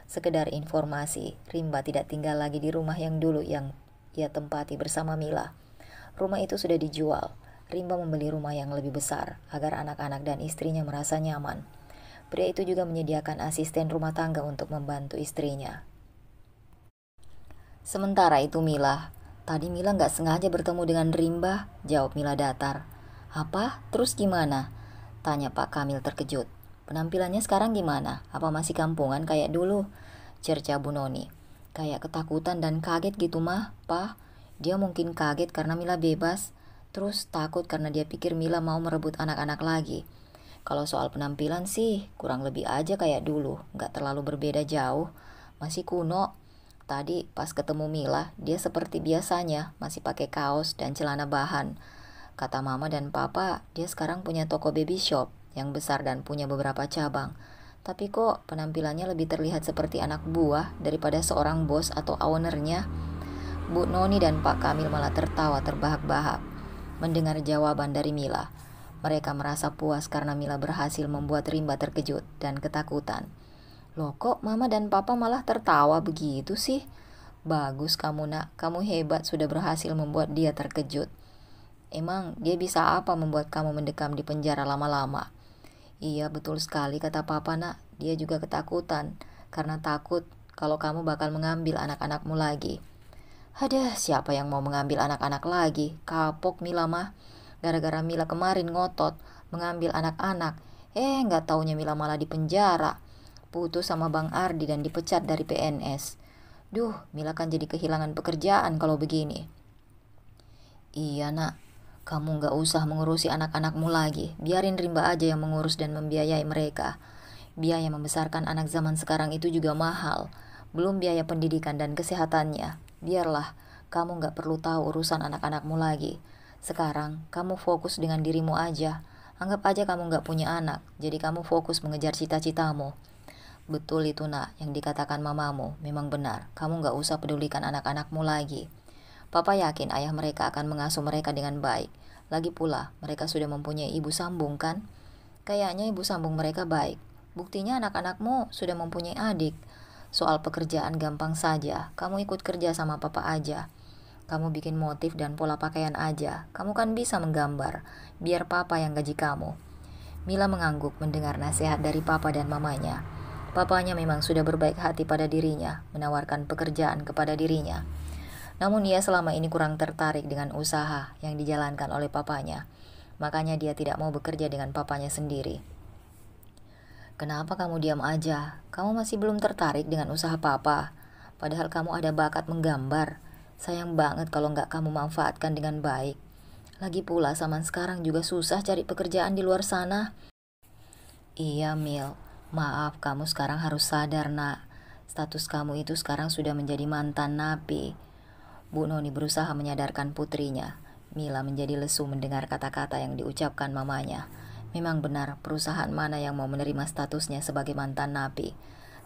Sekedar informasi, Rimba tidak tinggal lagi di rumah yang dulu yang ia tempati bersama Mila. Rumah itu sudah dijual. Rimba membeli rumah yang lebih besar agar anak-anak dan istrinya merasa nyaman. Pria itu juga menyediakan asisten rumah tangga untuk membantu istrinya. Sementara itu tadi Mila nggak sengaja bertemu dengan Rimba, jawab Mila datar. Apa? Terus gimana? Tanya Pak Kamil terkejut. Penampilannya sekarang gimana? Apa masih kampungan kayak dulu? Cerca Bu Noni. Kayak ketakutan dan kaget gitu mah, Pak. Dia mungkin kaget karena Mila bebas, terus takut karena dia pikir Mila mau merebut anak-anak lagi. Kalau soal penampilan sih, kurang lebih aja kayak dulu, nggak terlalu berbeda jauh, masih kuno. Tadi pas ketemu Mila, dia seperti biasanya, masih pakai kaos dan celana bahan. Kata Mama dan Papa, dia sekarang punya toko baby shop yang besar dan punya beberapa cabang. Tapi kok penampilannya lebih terlihat seperti anak buah daripada seorang bos atau ownernya. Bu Noni dan Pak Kamil malah tertawa terbahak-bahak mendengar jawaban dari Mila. Mereka merasa puas karena Mila berhasil membuat Rimba terkejut dan ketakutan. Loh kok Mama dan Papa malah tertawa begitu sih? Bagus kamu nak, kamu hebat sudah berhasil membuat dia terkejut. Emang dia bisa apa membuat kamu mendekam di penjara lama-lama? Iya betul sekali kata Papa nak, dia juga ketakutan karena takut kalau kamu bakal mengambil anak-anakmu lagi. Aduh, siapa yang mau mengambil anak-anak lagi? Kapok Mila mah. Gara-gara Mila kemarin ngotot mengambil anak-anak, nggak taunya Mila malah di penjara. Putus sama Bang Ardi dan dipecat dari PNS. Duh, Mila kan jadi kehilangan pekerjaan kalau begini. Iya nak, kamu gak usah mengurusi anak-anakmu lagi. Biarin Rimba aja yang mengurus dan membiayai mereka. Biaya membesarkan anak zaman sekarang itu juga mahal. Belum biaya pendidikan dan kesehatannya. Biarlah, kamu gak perlu tahu urusan anak-anakmu lagi. Sekarang, kamu fokus dengan dirimu aja. Anggap aja kamu gak punya anak. Jadi kamu fokus mengejar cita-citamu. Betul itu nak, yang dikatakan mamamu. Memang benar, kamu gak usah pedulikan anak-anakmu lagi. Papa yakin ayah mereka akan mengasuh mereka dengan baik. Lagi pula, mereka sudah mempunyai ibu sambung kan? Kayaknya ibu sambung mereka baik. Buktinya anak-anakmu sudah mempunyai adik. Soal pekerjaan gampang saja, kamu ikut kerja sama papa aja. Kamu bikin motif dan pola pakaian aja. Kamu kan bisa menggambar, biar papa yang gaji kamu. Mila mengangguk mendengar nasihat dari papa dan mamanya. Papanya memang sudah berbaik hati pada dirinya, menawarkan pekerjaan kepada dirinya. Namun ia selama ini kurang tertarik dengan usaha yang dijalankan oleh papanya. Makanya dia tidak mau bekerja dengan papanya sendiri. Kenapa kamu diam aja? Kamu masih belum tertarik dengan usaha papa. Padahal kamu ada bakat menggambar. Sayang banget kalau nggak kamu manfaatkan dengan baik. Lagi pula zaman sekarang juga susah cari pekerjaan di luar sana. Iya Mil, maaf kamu sekarang harus sadar nak. Status kamu itu sekarang sudah menjadi mantan napi. Bu Noni berusaha menyadarkan putrinya. Mila menjadi lesu mendengar kata-kata yang diucapkan mamanya. Memang benar, perusahaan mana yang mau menerima statusnya sebagai mantan napi?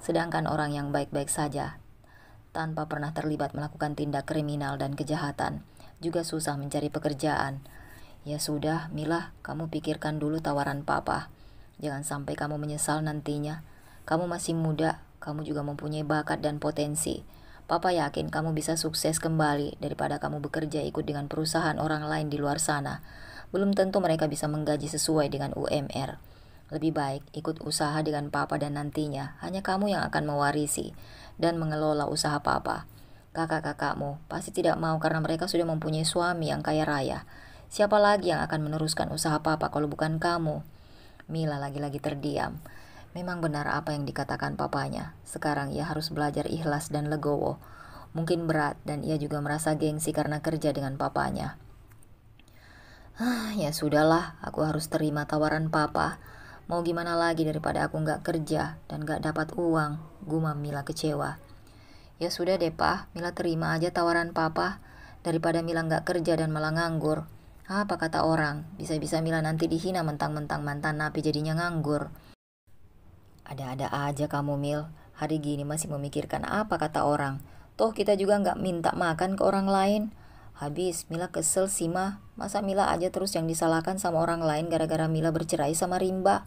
Sedangkan orang yang baik-baik saja, tanpa pernah terlibat melakukan tindak kriminal dan kejahatan, juga susah mencari pekerjaan. Ya sudah, Mila, kamu pikirkan dulu tawaran papa. Jangan sampai kamu menyesal nantinya. Kamu masih muda, kamu juga mempunyai bakat dan potensi. Papa yakin kamu bisa sukses kembali daripada kamu bekerja ikut dengan perusahaan orang lain di luar sana. Belum tentu mereka bisa menggaji sesuai dengan UMR. Lebih baik ikut usaha dengan papa dan nantinya hanya kamu yang akan mewarisi dan mengelola usaha papa. Kakak-kakakmu pasti tidak mau karena mereka sudah mempunyai suami yang kaya raya. Siapa lagi yang akan meneruskan usaha papa kalau bukan kamu? Mila lagi-lagi terdiam. Memang benar apa yang dikatakan papanya. Sekarang ia harus belajar ikhlas dan legowo. Mungkin berat dan ia juga merasa gengsi karena kerja dengan papanya. Ya sudahlah, aku harus terima tawaran papa. Mau gimana lagi daripada aku nggak kerja dan nggak dapat uang, gumam Mila kecewa. Ya sudah deh Pak, Mila terima aja tawaran Papa, daripada Mila nggak kerja dan malah nganggur. Apa kata orang, bisa-bisa Mila nanti dihina mentang-mentang mantan napi jadinya nganggur. Ada-ada aja kamu Mil, hari gini masih memikirkan apa kata orang. Toh kita juga nggak minta makan ke orang lain. Habis Mila kesel sih mah, masa Mila aja terus yang disalahkan sama orang lain gara-gara Mila bercerai sama Rimba.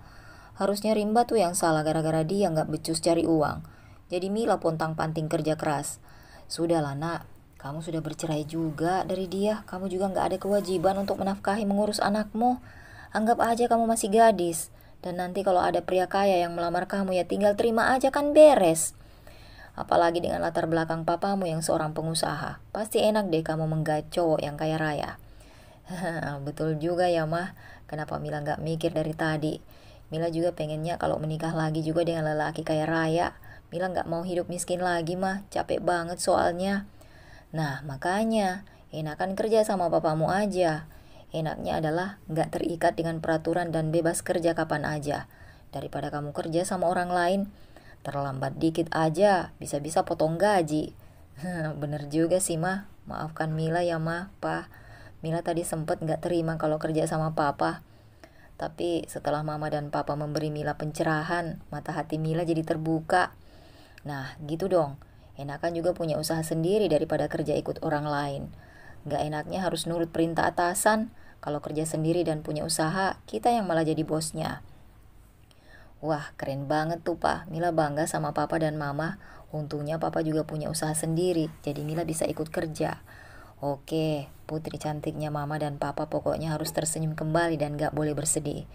Harusnya Rimba tuh yang salah gara-gara dia nggak becus cari uang. Jadi Mila pontang-panting kerja keras. Sudahlah nak, kamu sudah bercerai juga dari dia. Kamu juga nggak ada kewajiban untuk menafkahi mengurus anakmu. Anggap aja kamu masih gadis. Dan nanti kalau ada pria kaya yang melamar kamu ya tinggal terima aja kan beres. Apalagi dengan latar belakang papamu yang seorang pengusaha. Pasti enak deh kamu menggait cowok yang kaya raya. Betul juga ya mah. Kenapa Mila nggak mikir dari tadi? Mila juga pengennya kalau menikah lagi juga dengan lelaki kaya raya. Mila nggak mau hidup miskin lagi mah. Capek banget soalnya. Nah makanya enakan kerja sama papamu aja. Enaknya adalah nggak terikat dengan peraturan dan bebas kerja kapan aja. Daripada kamu kerja sama orang lain, terlambat dikit aja, bisa-bisa potong gaji. Bener juga sih mah, maafkan Mila ya mah, pa. Mila tadi sempet nggak terima kalau kerja sama papa. Tapi setelah mama dan papa memberi Mila pencerahan, mata hati Mila jadi terbuka. Nah gitu dong, enakan juga punya usaha sendiri daripada kerja ikut orang lain. Nggak enaknya harus nurut perintah atasan. Kalau kerja sendiri dan punya usaha, kita yang malah jadi bosnya. Wah, keren banget tuh, Pak. Mila bangga sama Papa dan Mama. Untungnya Papa juga punya usaha sendiri, jadi Mila bisa ikut kerja. Oke, putri cantiknya Mama dan Papa pokoknya harus tersenyum kembali dan gak boleh bersedih.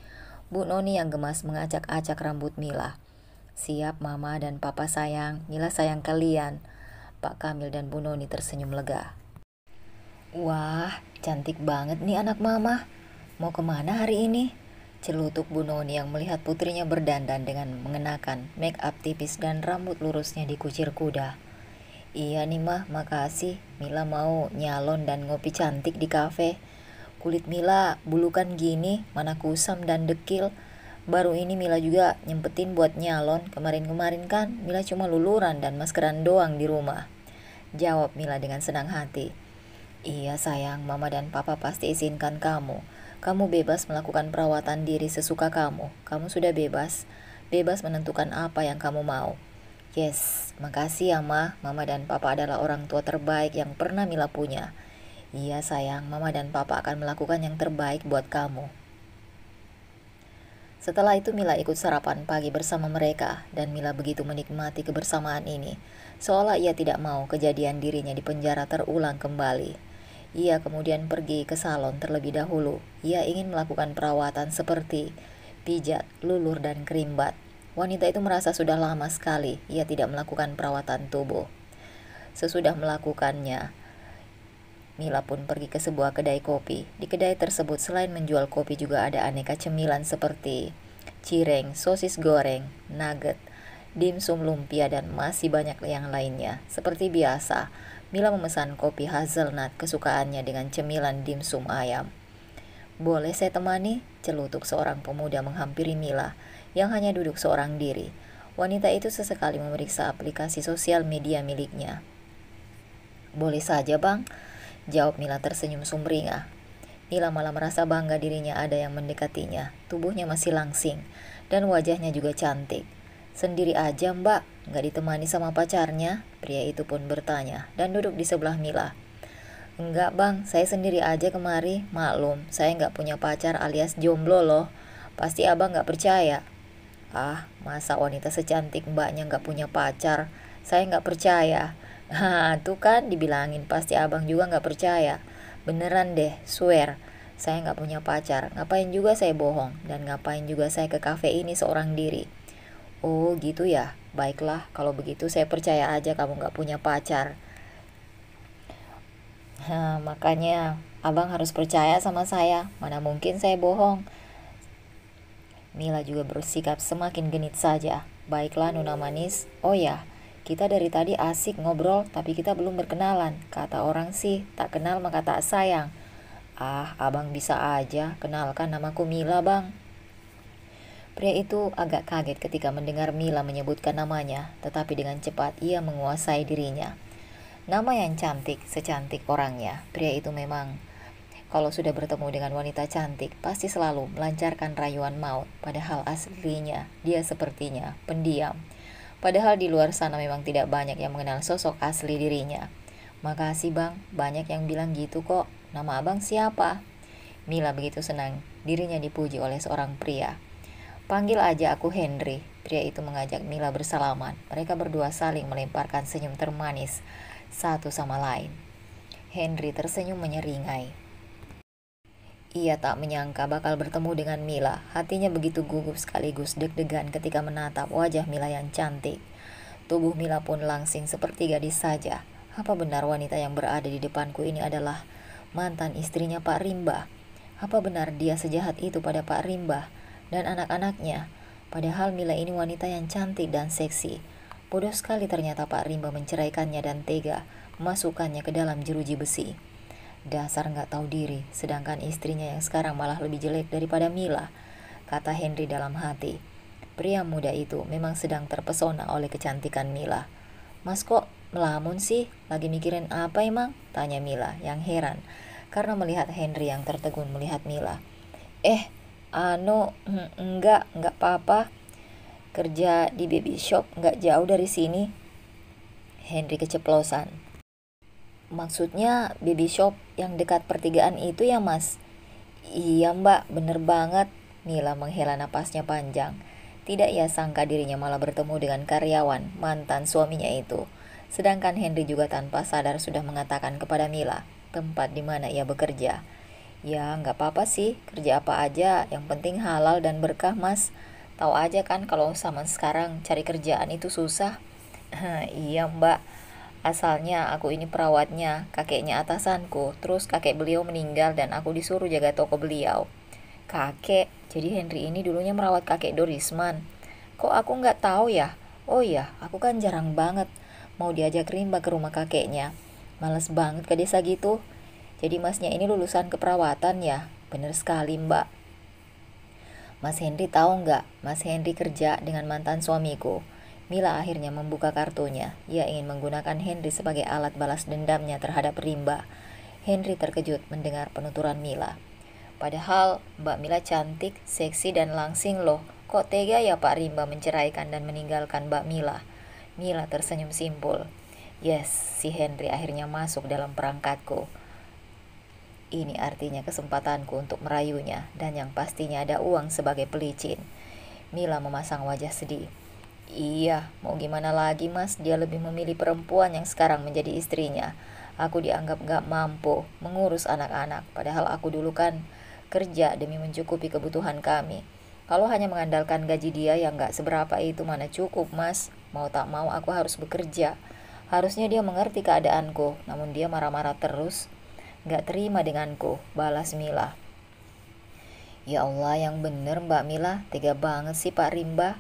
Bu Noni yang gemas mengacak-acak rambut Mila. Siap Mama dan Papa sayang, Mila sayang kalian. Pak Kamil dan Bu Noni tersenyum lega. Wah, cantik banget nih anak Mama. Mau kemana hari ini? Celutuk Bu Noni yang melihat putrinya berdandan dengan mengenakan make up tipis dan rambut lurusnya dikucir kuda. Iya nih mah, makasih. Mila mau nyalon dan ngopi cantik di kafe. Kulit Mila bulukan gini, mana kusam dan dekil. Baru ini Mila juga nyempetin buat nyalon. Kemarin-kemarin kan Mila cuma luluran dan maskeran doang di rumah. Jawab Mila dengan senang hati. Iya sayang, Mama dan Papa pasti izinkan kamu. Kamu bebas melakukan perawatan diri sesuka kamu. Kamu sudah bebas. Bebas menentukan apa yang kamu mau. Yes, makasih ya Ma. Mama dan Papa adalah orang tua terbaik yang pernah Mila punya. Iya sayang, Mama dan Papa akan melakukan yang terbaik buat kamu. Setelah itu Mila ikut sarapan pagi bersama mereka. Dan Mila begitu menikmati kebersamaan ini. Seolah ia tidak mau kejadian dirinya di penjara terulang kembali. Ia kemudian pergi ke salon terlebih dahulu. Ia ingin melakukan perawatan seperti pijat, lulur, dan kerimbat. Wanita itu merasa sudah lama sekali ia tidak melakukan perawatan tubuh. Sesudah melakukannya, Mila pun pergi ke sebuah kedai kopi. Di kedai tersebut selain menjual kopi juga ada aneka cemilan seperti cireng, sosis goreng, nugget, dimsum lumpia, dan masih banyak yang lainnya. Seperti biasa, Mila memesan kopi hazelnut kesukaannya dengan cemilan dimsum ayam. Boleh saya temani? Celutuk seorang pemuda menghampiri Mila yang hanya duduk seorang diri. Wanita itu sesekali memeriksa aplikasi sosial media miliknya. Boleh saja bang, jawab Mila tersenyum sumringah. Mila malah merasa bangga dirinya ada yang mendekatinya. Tubuhnya masih langsing dan wajahnya juga cantik. Sendiri aja mbak, gak ditemani sama pacarnya? Pria itu pun bertanya dan duduk di sebelah Mila. Enggak bang, saya sendiri aja kemari. Maklum, saya gak punya pacar alias jomblo loh. Pasti abang gak percaya. Ah, masa wanita secantik mbaknya gak punya pacar? Saya gak percaya. Tuh kan dibilangin pasti abang juga gak percaya. Beneran deh, swear. Saya gak punya pacar. Ngapain juga saya bohong? Dan ngapain juga saya ke kafe ini seorang diri? Oh gitu ya, baiklah kalau begitu saya percaya aja kamu gak punya pacar. Makanya abang harus percaya sama saya, mana mungkin saya bohong. Mila juga bersikap semakin genit saja. Baiklah Nona manis, oh ya, kita dari tadi asik ngobrol tapi kita belum berkenalan. Kata orang sih, tak kenal maka tak sayang. Ah, abang bisa aja, kenalkan namaku Mila bang. Pria itu agak kaget ketika mendengar Mila menyebutkan namanya, tetapi dengan cepat ia menguasai dirinya. Nama yang cantik, secantik orangnya, pria itu memang kalau sudah bertemu dengan wanita cantik, pasti selalu melancarkan rayuan maut. Padahal aslinya, dia sepertinya pendiam. Padahal di luar sana memang tidak banyak yang mengenal sosok asli dirinya. Makasih bang, banyak yang bilang gitu kok. Nama abang siapa? Mila begitu senang, dirinya dipuji oleh seorang pria. Panggil aja aku Henry. Pria itu mengajak Mila bersalaman. Mereka berdua saling melemparkan senyum termanis satu sama lain. Henry tersenyum menyeringai. Ia tak menyangka bakal bertemu dengan Mila. Hatinya begitu gugup sekaligus deg-degan ketika menatap wajah Mila yang cantik. Tubuh Mila pun langsing seperti gadis saja. Apa benar wanita yang berada di depanku ini adalah mantan istrinya Pak Rimba? Apa benar dia sejahat itu pada Pak Rimba dan anak-anaknya? Padahal Mila ini wanita yang cantik dan seksi. Bodoh sekali ternyata Pak Rimba menceraikannya dan tega memasukkannya ke dalam jeruji besi. Dasar nggak tahu diri, sedangkan istrinya yang sekarang malah lebih jelek daripada Mila, kata Henry dalam hati. Pria muda itu memang sedang terpesona oleh kecantikan Mila. Mas kok melamun sih? Lagi mikirin apa emang? Tanya Mila yang heran karena melihat Henry yang tertegun melihat Mila. Enggak apa-apa. Kerja di baby shop nggak jauh dari sini. Henry keceplosan. Maksudnya baby shop yang dekat pertigaan itu ya mas? Iya mbak, bener banget. Mila menghela napasnya panjang. Tidak ia sangka dirinya malah bertemu dengan karyawan mantan suaminya itu. Sedangkan Henry juga tanpa sadar sudah mengatakan kepada Mila tempat di mana ia bekerja. Ya nggak apa-apa sih, kerja apa aja, yang penting halal dan berkah mas. Tahu aja kan kalau zaman sekarang cari kerjaan itu susah. Iya mbak, asalnya aku ini perawatnya, kakeknya atasanku. Terus kakek beliau meninggal dan aku disuruh jaga toko beliau. Kakek, jadi Henry ini dulunya merawat kakek Dorisman. Kok aku nggak tahu ya? Oh iya, aku kan jarang banget mau diajak Rimba ke rumah kakeknya. Males banget ke desa gitu. Jadi masnya ini lulusan keperawatan ya? Bener sekali mbak. Mas Henry tahu nggak? Mas Henry kerja dengan mantan suamiku. Mila akhirnya membuka kartunya. Ia ingin menggunakan Henry sebagai alat balas dendamnya terhadap Rimba. Henry terkejut mendengar penuturan Mila. Padahal Mbak Mila cantik, seksi dan langsing loh. Kok tega ya Pak Rimba menceraikan dan meninggalkan Mbak Mila? Mila tersenyum simpul. Yes, si Henry akhirnya masuk dalam perangkatku. Ini artinya kesempatanku untuk merayunya dan yang pastinya ada uang sebagai pelicin. Mila memasang wajah sedih. Iya, mau gimana lagi mas, dia lebih memilih perempuan yang sekarang menjadi istrinya. Aku dianggap gak mampu mengurus anak-anak, padahal aku dulu kan kerja demi mencukupi kebutuhan kami. Kalau hanya mengandalkan gaji dia yang gak seberapa itu mana cukup mas. Mau tak mau aku harus bekerja. Harusnya dia mengerti keadaanku, namun dia marah-marah terus. Gak terima denganku, balas Mila. Ya Allah yang bener Mbak Mila, tega banget sih Pak Rimba.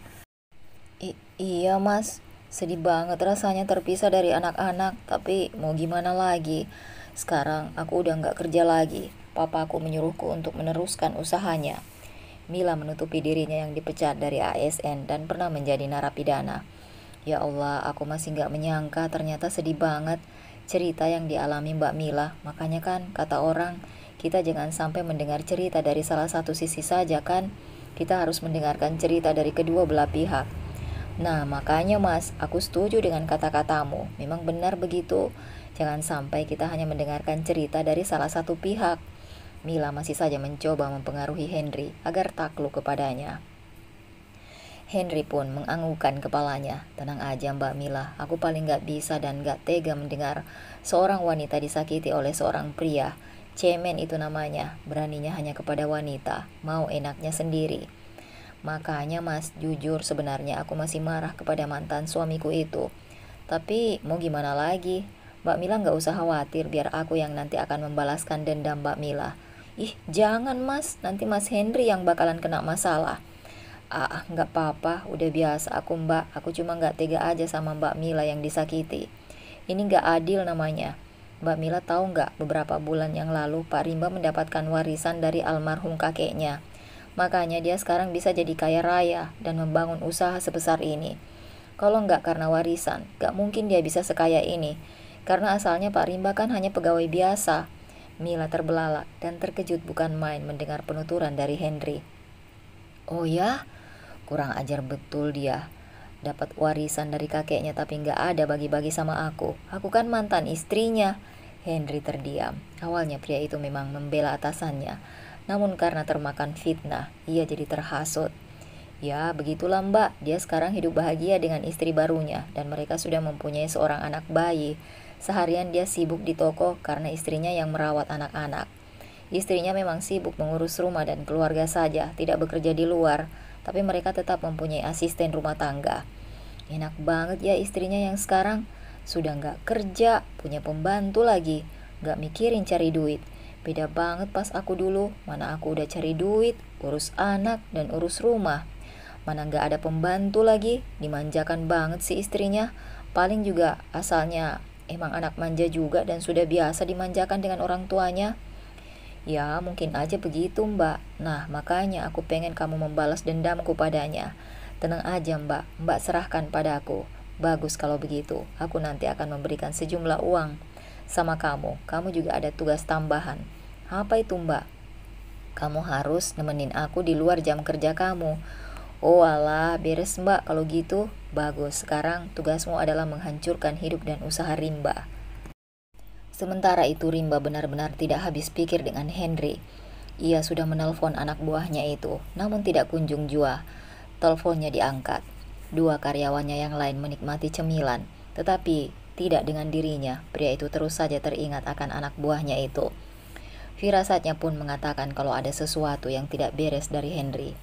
Iya mas, sedih banget rasanya terpisah dari anak-anak, tapi mau gimana lagi. Sekarang aku udah gak kerja lagi, papaku menyuruhku untuk meneruskan usahanya. Mila menutupi dirinya yang dipecat dari ASN dan pernah menjadi narapidana. Ya Allah, aku masih gak menyangka ternyata sedih banget cerita yang dialami Mbak Mila. Makanya kan kata orang, kita jangan sampai mendengar cerita dari salah satu sisi saja kan. Kita harus mendengarkan cerita dari kedua belah pihak. Nah makanya mas, aku setuju dengan kata-katamu. Memang benar begitu. Jangan sampai kita hanya mendengarkan cerita dari salah satu pihak. Mila masih saja mencoba mempengaruhi Henry agar takluk kepadanya. Henry pun menganggukkan kepalanya. Tenang aja Mbak Mila, aku paling gak bisa dan gak tega mendengar seorang wanita disakiti oleh seorang pria. Cemen itu namanya, beraninya hanya kepada wanita, mau enaknya sendiri. Makanya mas, jujur sebenarnya aku masih marah kepada mantan suamiku itu. Tapi mau gimana lagi, Mbak Mila gak usah khawatir, biar aku yang nanti akan membalaskan dendam Mbak Mila. Ih jangan mas, nanti mas Henry yang bakalan kena masalah. Nggak apa-apa, udah biasa aku mbak. Aku cuma nggak tega aja sama Mbak Mila yang disakiti. Ini nggak adil namanya. Mbak Mila tahu nggak, beberapa bulan yang lalu Pak Rimba mendapatkan warisan dari almarhum kakeknya. Makanya dia sekarang bisa jadi kaya raya dan membangun usaha sebesar ini. Kalau nggak karena warisan, nggak mungkin dia bisa sekaya ini. Karena asalnya Pak Rimba kan hanya pegawai biasa. Mila terbelalak dan terkejut bukan main mendengar penuturan dari Henry. Oh ya? Kurang ajar betul dia. Dapat warisan dari kakeknya tapi nggak ada bagi-bagi sama aku. Aku kan mantan istrinya. Henry terdiam. Awalnya pria itu memang membela atasannya. Namun karena termakan fitnah, ia jadi terhasut. Ya, begitulah mbak. Dia sekarang hidup bahagia dengan istri barunya. Dan mereka sudah mempunyai seorang anak bayi. Seharian dia sibuk di toko karena istrinya yang merawat anak-anak. Istrinya memang sibuk mengurus rumah dan keluarga saja, tidak bekerja di luar. Tapi mereka tetap mempunyai asisten rumah tangga. Enak banget ya istrinya yang sekarang. Sudah nggak kerja, punya pembantu lagi. Nggak mikirin cari duit. Beda banget pas aku dulu, mana aku udah cari duit, urus anak, dan urus rumah. Mana nggak ada pembantu lagi, dimanjakan banget sih istrinya. Paling juga asalnya emang anak manja juga dan sudah biasa dimanjakan dengan orang tuanya. Ya, mungkin aja begitu, Mbak. Nah, makanya aku pengen kamu membalas dendamku padanya. Tenang aja, Mbak. Mbak serahkan padaku. Bagus kalau begitu. Aku nanti akan memberikan sejumlah uang sama kamu. Kamu juga ada tugas tambahan. Apa itu, Mbak? Kamu harus nemenin aku di luar jam kerja kamu. Oh alah, beres Mbak kalau gitu. Bagus, sekarang tugasmu adalah menghancurkan hidup dan usaha Rimba. Sementara itu Rimba benar-benar tidak habis pikir dengan Henry. Ia sudah menelpon anak buahnya itu, namun tidak kunjung jua. Teleponnya diangkat. Dua karyawannya yang lain menikmati cemilan, tetapi tidak dengan dirinya. Pria itu terus saja teringat akan anak buahnya itu. Firasatnya pun mengatakan kalau ada sesuatu yang tidak beres dari Henry.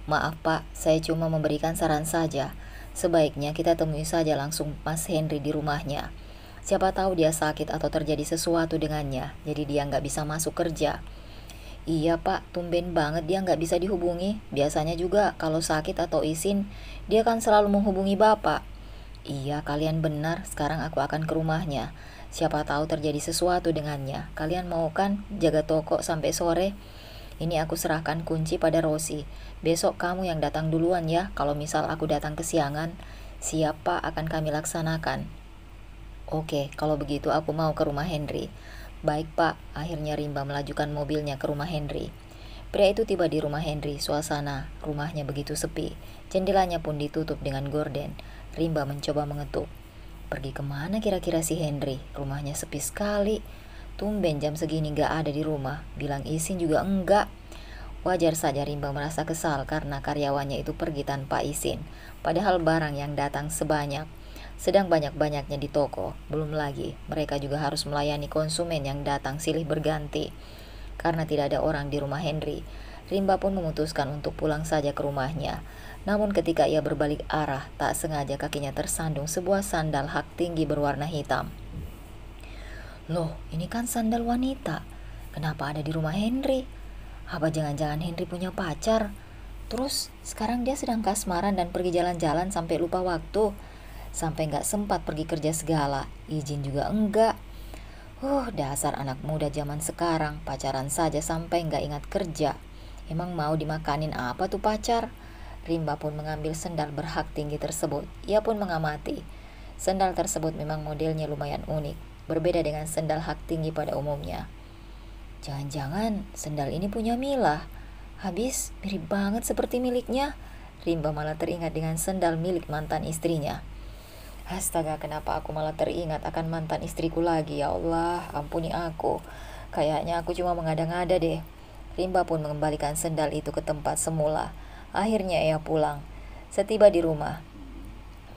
Maaf Pak, saya cuma memberikan saran saja. Sebaiknya kita temui saja langsung Mas Henry di rumahnya. Siapa tahu dia sakit atau terjadi sesuatu dengannya, jadi dia nggak bisa masuk kerja. Iya Pak, tumben banget dia nggak bisa dihubungi. Biasanya juga kalau sakit atau izin, dia kan selalu menghubungi Bapak. Iya, kalian benar. Sekarang aku akan ke rumahnya. Siapa tahu terjadi sesuatu dengannya. Kalian mau kan jaga toko sampai sore? Ini aku serahkan kunci pada Rosi. Besok kamu yang datang duluan ya. Kalau misal aku datang kesiangan, siapa akan kami laksanakan. Oke, kalau begitu aku mau ke rumah Henry. Baik Pak, akhirnya Rimba melajukan mobilnya ke rumah Henry. Pria itu tiba di rumah Henry, suasana rumahnya begitu sepi. Jendelanya pun ditutup dengan gorden. Rimba mencoba mengetuk. Pergi kemana kira-kira si Henry? Rumahnya sepi sekali. Tumben jam segini gak ada di rumah. Bilang izin juga enggak. Wajar saja Rimba merasa kesal karena karyawannya itu pergi tanpa izin. Padahal barang yang datang sebanyak. Sedang banyak-banyaknya di toko. Belum lagi, mereka juga harus melayani konsumen yang datang silih berganti. Karena tidak ada orang di rumah Henry, Rimba pun memutuskan untuk pulang saja ke rumahnya. Namun ketika ia berbalik arah, tak sengaja kakinya tersandung sebuah sandal hak tinggi berwarna hitam. Loh, ini kan sandal wanita. Kenapa ada di rumah Henry? Apa jangan-jangan Henry punya pacar? Terus sekarang dia sedang kasmaran dan pergi jalan-jalan sampai lupa waktu. Sampai gak sempat pergi kerja segala, izin juga enggak. Dasar anak muda zaman sekarang, pacaran saja sampai gak ingat kerja. Emang mau dimakanin apa tuh pacar? Rimba pun mengambil sendal berhak tinggi tersebut. Ia pun mengamati. Sendal tersebut memang modelnya lumayan unik, berbeda dengan sendal hak tinggi pada umumnya. Jangan-jangan sendal ini punya Mila. Habis mirip banget seperti miliknya. Rimba malah teringat dengan sendal milik mantan istrinya. Astaga, kenapa aku malah teringat akan mantan istriku lagi? Ya Allah, ampuni aku. Kayaknya aku cuma mengada-ngada deh. Rimba pun mengembalikan sendal itu ke tempat semula. Akhirnya ia pulang. Setiba di rumah,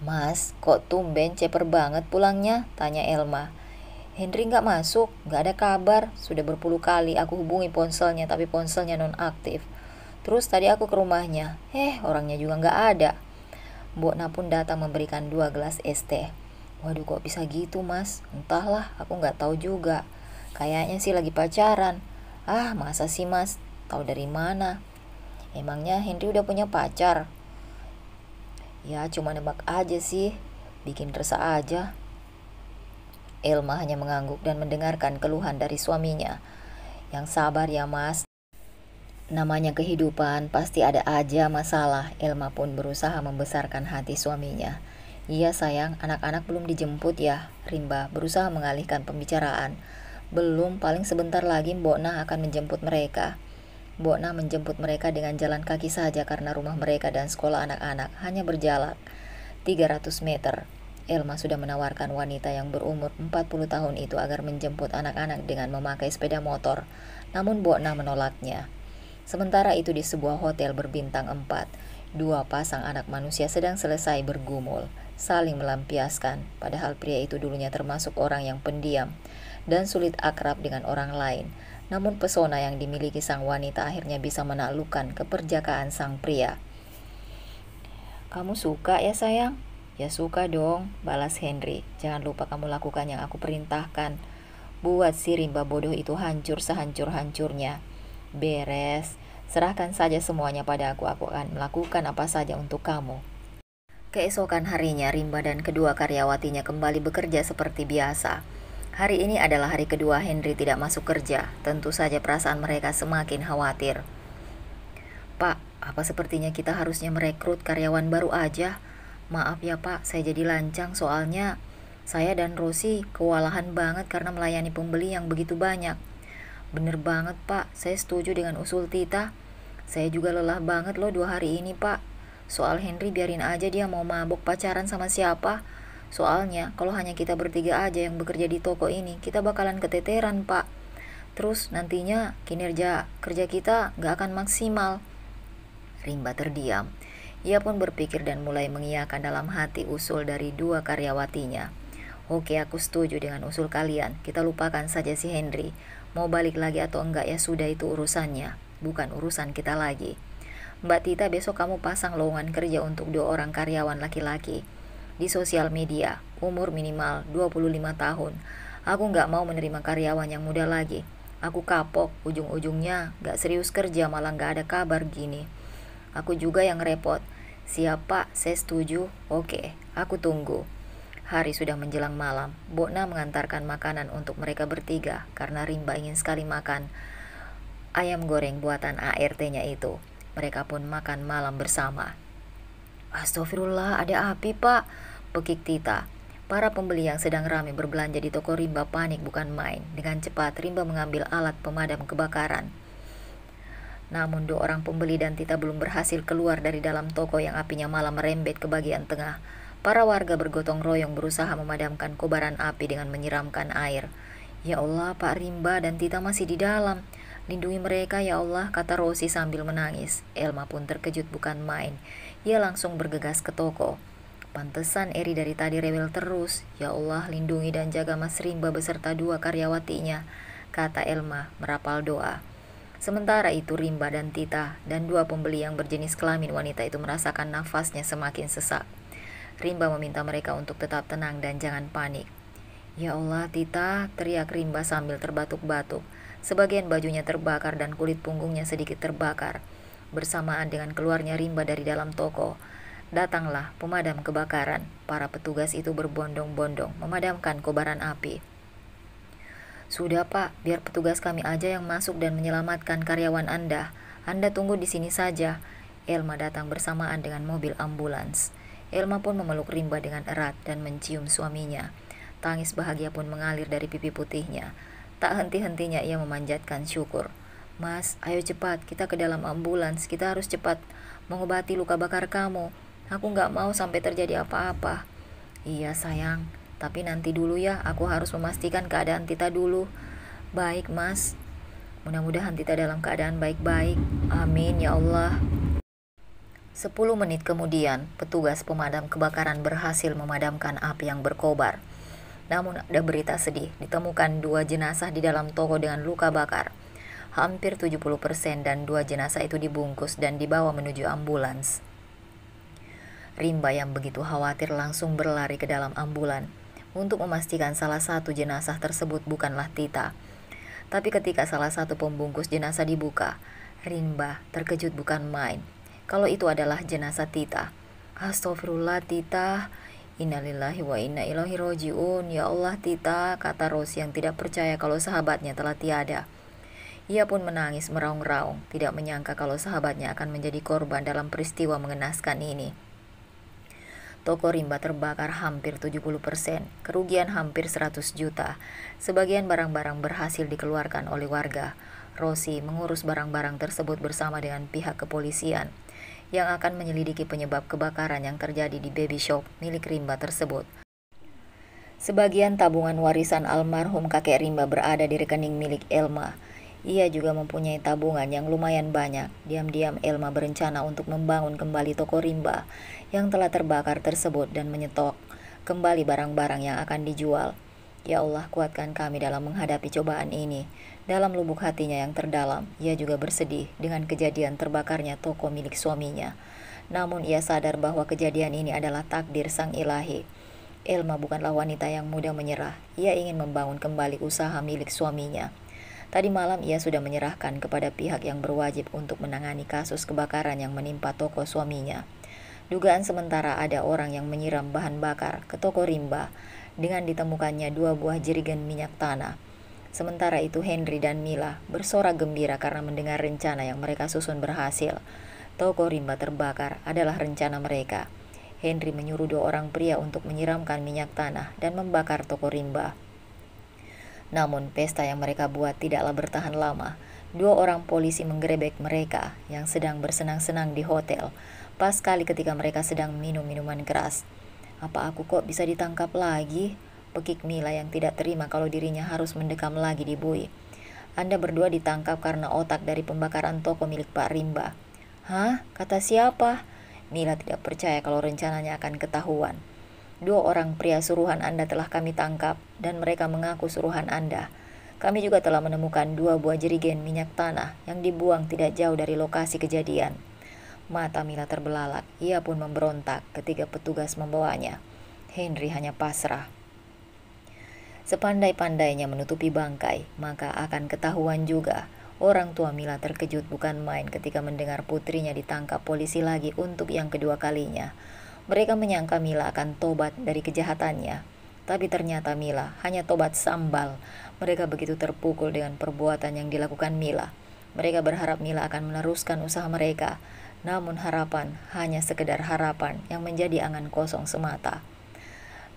Mas, kok tumben ceper banget pulangnya? Tanya Elma. Henry gak masuk, gak ada kabar. Sudah berpuluh kali aku hubungi ponselnya, tapi ponselnya nonaktif. Terus tadi aku ke rumahnya. Orangnya juga gak ada. Mbok Na pun datang memberikan 2 gelas es teh. Waduh, kok bisa gitu Mas? Entahlah, aku gak tahu juga. Kayaknya sih lagi pacaran. Masa sih Mas? Tahu dari mana? Emangnya Henry udah punya pacar? Ya, cuma nebak aja sih. Bikin resah aja. Elma hanya mengangguk dan mendengarkan keluhan dari suaminya. Yang sabar ya Mas. Namanya kehidupan, pasti ada aja masalah. Elma pun berusaha membesarkan hati suaminya. Iya sayang, anak-anak belum dijemput ya. Rimba berusaha mengalihkan pembicaraan. Belum, paling sebentar lagi Mbok Nah akan menjemput mereka. Mbok Nah menjemput mereka dengan jalan kaki saja karena rumah mereka dan sekolah anak-anak hanya berjalan 300 meter. Elma sudah menawarkan wanita yang berumur 40 tahun itu agar menjemput anak-anak dengan memakai sepeda motor. Namun Mbok Nah menolaknya. Sementara itu di sebuah hotel berbintang 4, dua pasang anak manusia sedang selesai bergumul, saling melampiaskan, padahal pria itu dulunya termasuk orang yang pendiam dan sulit akrab dengan orang lain. Namun pesona yang dimiliki sang wanita akhirnya bisa menaklukkan keperjakaan sang pria. Kamu suka ya sayang? Ya suka dong, balas Henry. Jangan lupa kamu lakukan yang aku perintahkan. Buat si Rimba bodoh itu hancur sehancur-hancurnya. Beres, serahkan saja semuanya pada aku akan melakukan apa saja untuk kamu. Keesokan harinya Rimba dan kedua karyawatinya kembali bekerja seperti biasa. Hari ini adalah hari kedua Henry tidak masuk kerja. Tentu saja perasaan mereka semakin khawatir. Pak, apa sepertinya kita harusnya merekrut karyawan baru aja? Maaf ya Pak, saya jadi lancang soalnya saya dan Rosi kewalahan banget karena melayani pembeli yang begitu banyak. Bener banget Pak, saya setuju dengan usul Tita. Saya juga lelah banget loh 2 hari ini Pak. Soal Henry biarin aja dia mau mabuk pacaran sama siapa. Soalnya kalau hanya kita bertiga aja yang bekerja di toko ini, kita bakalan keteteran Pak. Terus nantinya kinerja kerja kita gak akan maksimal. Rimba terdiam. Ia pun berpikir dan mulai mengiyakan dalam hati usul dari dua karyawatinya. Oke, aku setuju dengan usul kalian. Kita lupakan saja si Henry. Mau balik lagi atau enggak ya sudah, itu urusannya. Bukan urusan kita lagi. Mbak Tita, besok kamu pasang lowongan kerja untuk 2 orang karyawan laki-laki. Di sosial media, umur minimal 25 tahun. Aku nggak mau menerima karyawan yang muda lagi. Aku kapok, ujung-ujungnya nggak serius kerja malah nggak ada kabar gini. Aku juga yang repot. Siapa? Saya setuju. Oke, aku tunggu. Hari sudah menjelang malam. Mbok Nah mengantarkan makanan untuk mereka bertiga karena Rimba ingin sekali makan ayam goreng buatan ART-nya itu. Mereka pun makan malam bersama. Astagfirullah, ada api Pak, pekik Tita. Para pembeli yang sedang ramai berbelanja di toko Rimba panik bukan main. Dengan cepat Rimba mengambil alat pemadam kebakaran. Namun 2 orang pembeli dan Tita belum berhasil keluar dari dalam toko yang apinya malah merembet ke bagian tengah. Para warga bergotong royong berusaha memadamkan kobaran api dengan menyiramkan air. Ya Allah, Pak Rimba dan Tita masih di dalam. Lindungi mereka ya Allah, kata Rosi sambil menangis. Elma pun terkejut bukan main. Ia langsung bergegas ke toko. Pantesan Eri dari tadi rewel terus. Ya Allah, lindungi dan jaga Mas Rimba beserta 2 karyawatinya, kata Elma merapal doa. Sementara itu Rimba dan Tita dan 2 pembeli yang berjenis kelamin wanita itu merasakan nafasnya semakin sesak. Rimba meminta mereka untuk tetap tenang dan jangan panik. Ya Allah Tita, teriak Rimba sambil terbatuk-batuk. Sebagian bajunya terbakar dan kulit punggungnya sedikit terbakar. Bersamaan dengan keluarnya Rimba dari dalam toko, datanglah pemadam kebakaran. Para petugas itu berbondong-bondong memadamkan kobaran api. Sudah Pak, biar petugas kami aja yang masuk dan menyelamatkan karyawan Anda. Anda tunggu di sini saja. Elma datang bersamaan dengan mobil ambulans. Elma pun memeluk Rimba dengan erat dan mencium suaminya. Tangis bahagia pun mengalir dari pipi putihnya. Tak henti-hentinya ia memanjatkan syukur. Mas, ayo cepat, kita ke dalam ambulans. Kita harus cepat mengobati luka bakar kamu. Aku gak mau sampai terjadi apa-apa. Iya sayang, tapi nanti dulu ya, aku harus memastikan keadaan Tita dulu. Baik mas, mudah-mudahan Tita dalam keadaan baik-baik. Amin ya Allah. 10 menit kemudian, petugas pemadam kebakaran berhasil memadamkan api yang berkobar. Namun ada berita sedih, ditemukan 2 jenazah di dalam toko dengan luka bakar. Hampir 70% dan 2 jenazah itu dibungkus dan dibawa menuju ambulans. Rimba yang begitu khawatir langsung berlari ke dalam ambulan untuk memastikan salah satu jenazah tersebut bukanlah Tita. Tapi ketika salah satu pembungkus jenazah dibuka, Rimba terkejut bukan main. Kalau itu adalah jenazah Tita. Astagfirullah Tita, innalillahi wa inna ilaihi roji'un. Ya Allah Tita, kata Rosi yang tidak percaya kalau sahabatnya telah tiada. Ia pun menangis meraung-raung, tidak menyangka kalau sahabatnya akan menjadi korban dalam peristiwa mengenaskan ini. Toko rimba terbakar hampir 70%, kerugian hampir 100 juta. Sebagian barang-barang berhasil dikeluarkan oleh warga. Rosi mengurus barang-barang tersebut bersama dengan pihak kepolisian yang akan menyelidiki penyebab kebakaran yang terjadi di baby shop milik rimba tersebut. Sebagian tabungan warisan almarhum kakek rimba berada di rekening milik Elma. Ia juga mempunyai tabungan yang lumayan banyak. Diam-diam Elma berencana untuk membangun kembali toko rimba yang telah terbakar tersebut dan menyetok kembali barang-barang yang akan dijual. Ya Allah, kuatkan kami dalam menghadapi cobaan ini. Dalam lubuk hatinya yang terdalam, ia juga bersedih dengan kejadian terbakarnya toko milik suaminya. Namun ia sadar bahwa kejadian ini adalah takdir sang ilahi. Elma bukanlah wanita yang mudah menyerah. Ia ingin membangun kembali usaha milik suaminya. Tadi malam ia sudah menyerahkan kepada pihak yang berwajib untuk menangani kasus kebakaran yang menimpa toko suaminya. Dugaan sementara ada orang yang menyiram bahan bakar ke toko rimba dengan ditemukannya 2 buah jerigen minyak tanah. Sementara itu Henry dan Mila bersorak gembira karena mendengar rencana yang mereka susun berhasil. Toko rimba terbakar adalah rencana mereka. Henry menyuruh 2 orang pria untuk menyiramkan minyak tanah dan membakar toko rimba. Namun pesta yang mereka buat tidaklah bertahan lama. 2 orang polisi menggerebek mereka yang sedang bersenang-senang di hotel. Pas kali ketika mereka sedang minum minuman keras. Apa aku kok bisa ditangkap lagi? Pekik Mila yang tidak terima kalau dirinya harus mendekam lagi di bui. Anda berdua ditangkap karena otak dari pembakaran toko milik Pak Rimba. Hah? Kata siapa? Mila tidak percaya kalau rencananya akan ketahuan. 2 orang pria suruhan Anda telah kami tangkap dan mereka mengaku suruhan Anda. Kami juga telah menemukan 2 buah jerigen minyak tanah yang dibuang tidak jauh dari lokasi kejadian. Mata Mila terbelalak, ia pun memberontak ketika petugas membawanya. Henry hanya pasrah. Sepandai-pandainya menutupi bangkai, maka akan ketahuan juga. Orang tua Mila terkejut bukan main ketika mendengar putrinya ditangkap polisi lagi untuk yang kedua kalinya. Mereka menyangka Mila akan tobat dari kejahatannya. Tapi ternyata Mila hanya tobat sambal. Mereka begitu terpukul dengan perbuatan yang dilakukan Mila. Mereka berharap Mila akan meneruskan usaha mereka. Namun harapan hanya sekedar harapan yang menjadi angan kosong semata.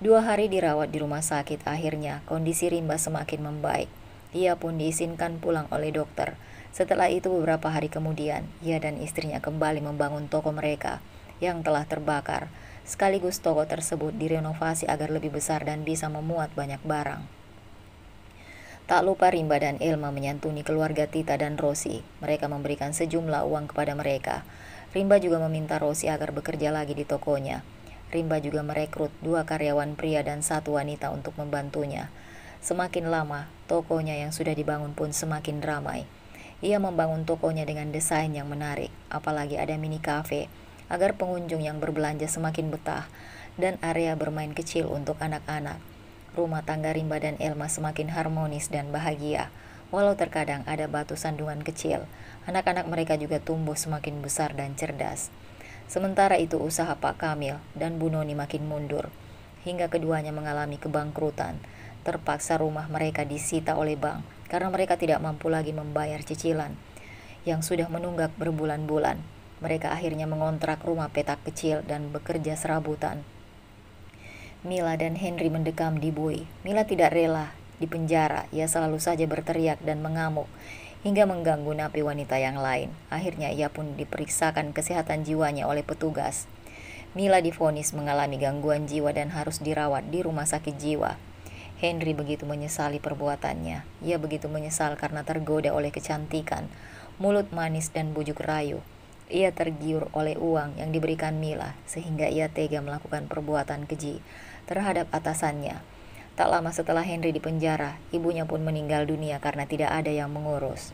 2 hari dirawat di rumah sakit, akhirnya kondisi Rimba semakin membaik. Ia pun diizinkan pulang oleh dokter. Setelah itu beberapa hari kemudian, ia dan istrinya kembali membangun toko mereka yang telah terbakar. Sekaligus toko tersebut direnovasi agar lebih besar dan bisa memuat banyak barang. Tak lupa Rimba dan Elma menyantuni keluarga Tita dan Rosi. Mereka memberikan sejumlah uang kepada mereka. Rimba juga meminta Rosi agar bekerja lagi di tokonya. Rimba juga merekrut 2 karyawan pria dan 1 wanita untuk membantunya. Semakin lama, tokonya yang sudah dibangun pun semakin ramai. Ia membangun tokonya dengan desain yang menarik, apalagi ada mini cafe, agar pengunjung yang berbelanja semakin betah, dan area bermain kecil untuk anak-anak. Rumah tangga Rimba dan Elma semakin harmonis dan bahagia. Walau terkadang ada batu sandungan kecil, anak-anak mereka juga tumbuh semakin besar dan cerdas. Sementara itu usaha Pak Kamil dan Bu Noni makin mundur, hingga keduanya mengalami kebangkrutan. Terpaksa rumah mereka disita oleh bank, karena mereka tidak mampu lagi membayar cicilan yang sudah menunggak berbulan-bulan. Mereka akhirnya mengontrak rumah petak kecil dan bekerja serabutan. Mila dan Henry mendekam di bui. Mila tidak rela di penjara, ia selalu saja berteriak dan mengamuk hingga mengganggu napi wanita yang lain. Akhirnya ia pun diperiksakan kesehatan jiwanya oleh petugas. Mila divonis mengalami gangguan jiwa dan harus dirawat di rumah sakit jiwa. Henry begitu menyesali perbuatannya. Ia begitu menyesal karena tergoda oleh kecantikan, mulut manis dan bujuk rayu. Ia tergiur oleh uang yang diberikan Mila sehingga ia tega melakukan perbuatan keji terhadap atasannya. Tak lama setelah Henry dipenjara, ibunya pun meninggal dunia karena tidak ada yang mengurus.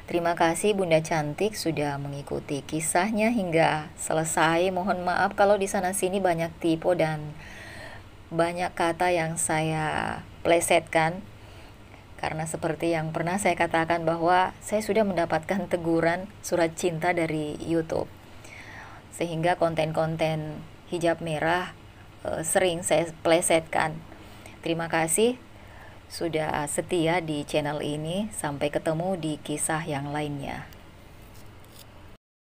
Terima kasih Bunda Cantik sudah mengikuti kisahnya hingga selesai. Mohon maaf kalau di sana sini banyak typo dan banyak kata yang saya plesetkan. Karena seperti yang pernah saya katakan bahwa saya sudah mendapatkan teguran surat cinta dari YouTube. Sehingga konten-konten hijab merah sering saya plesetkan. Terima kasih. sudah setia di channel ini. Sampai ketemu di kisah yang lainnya.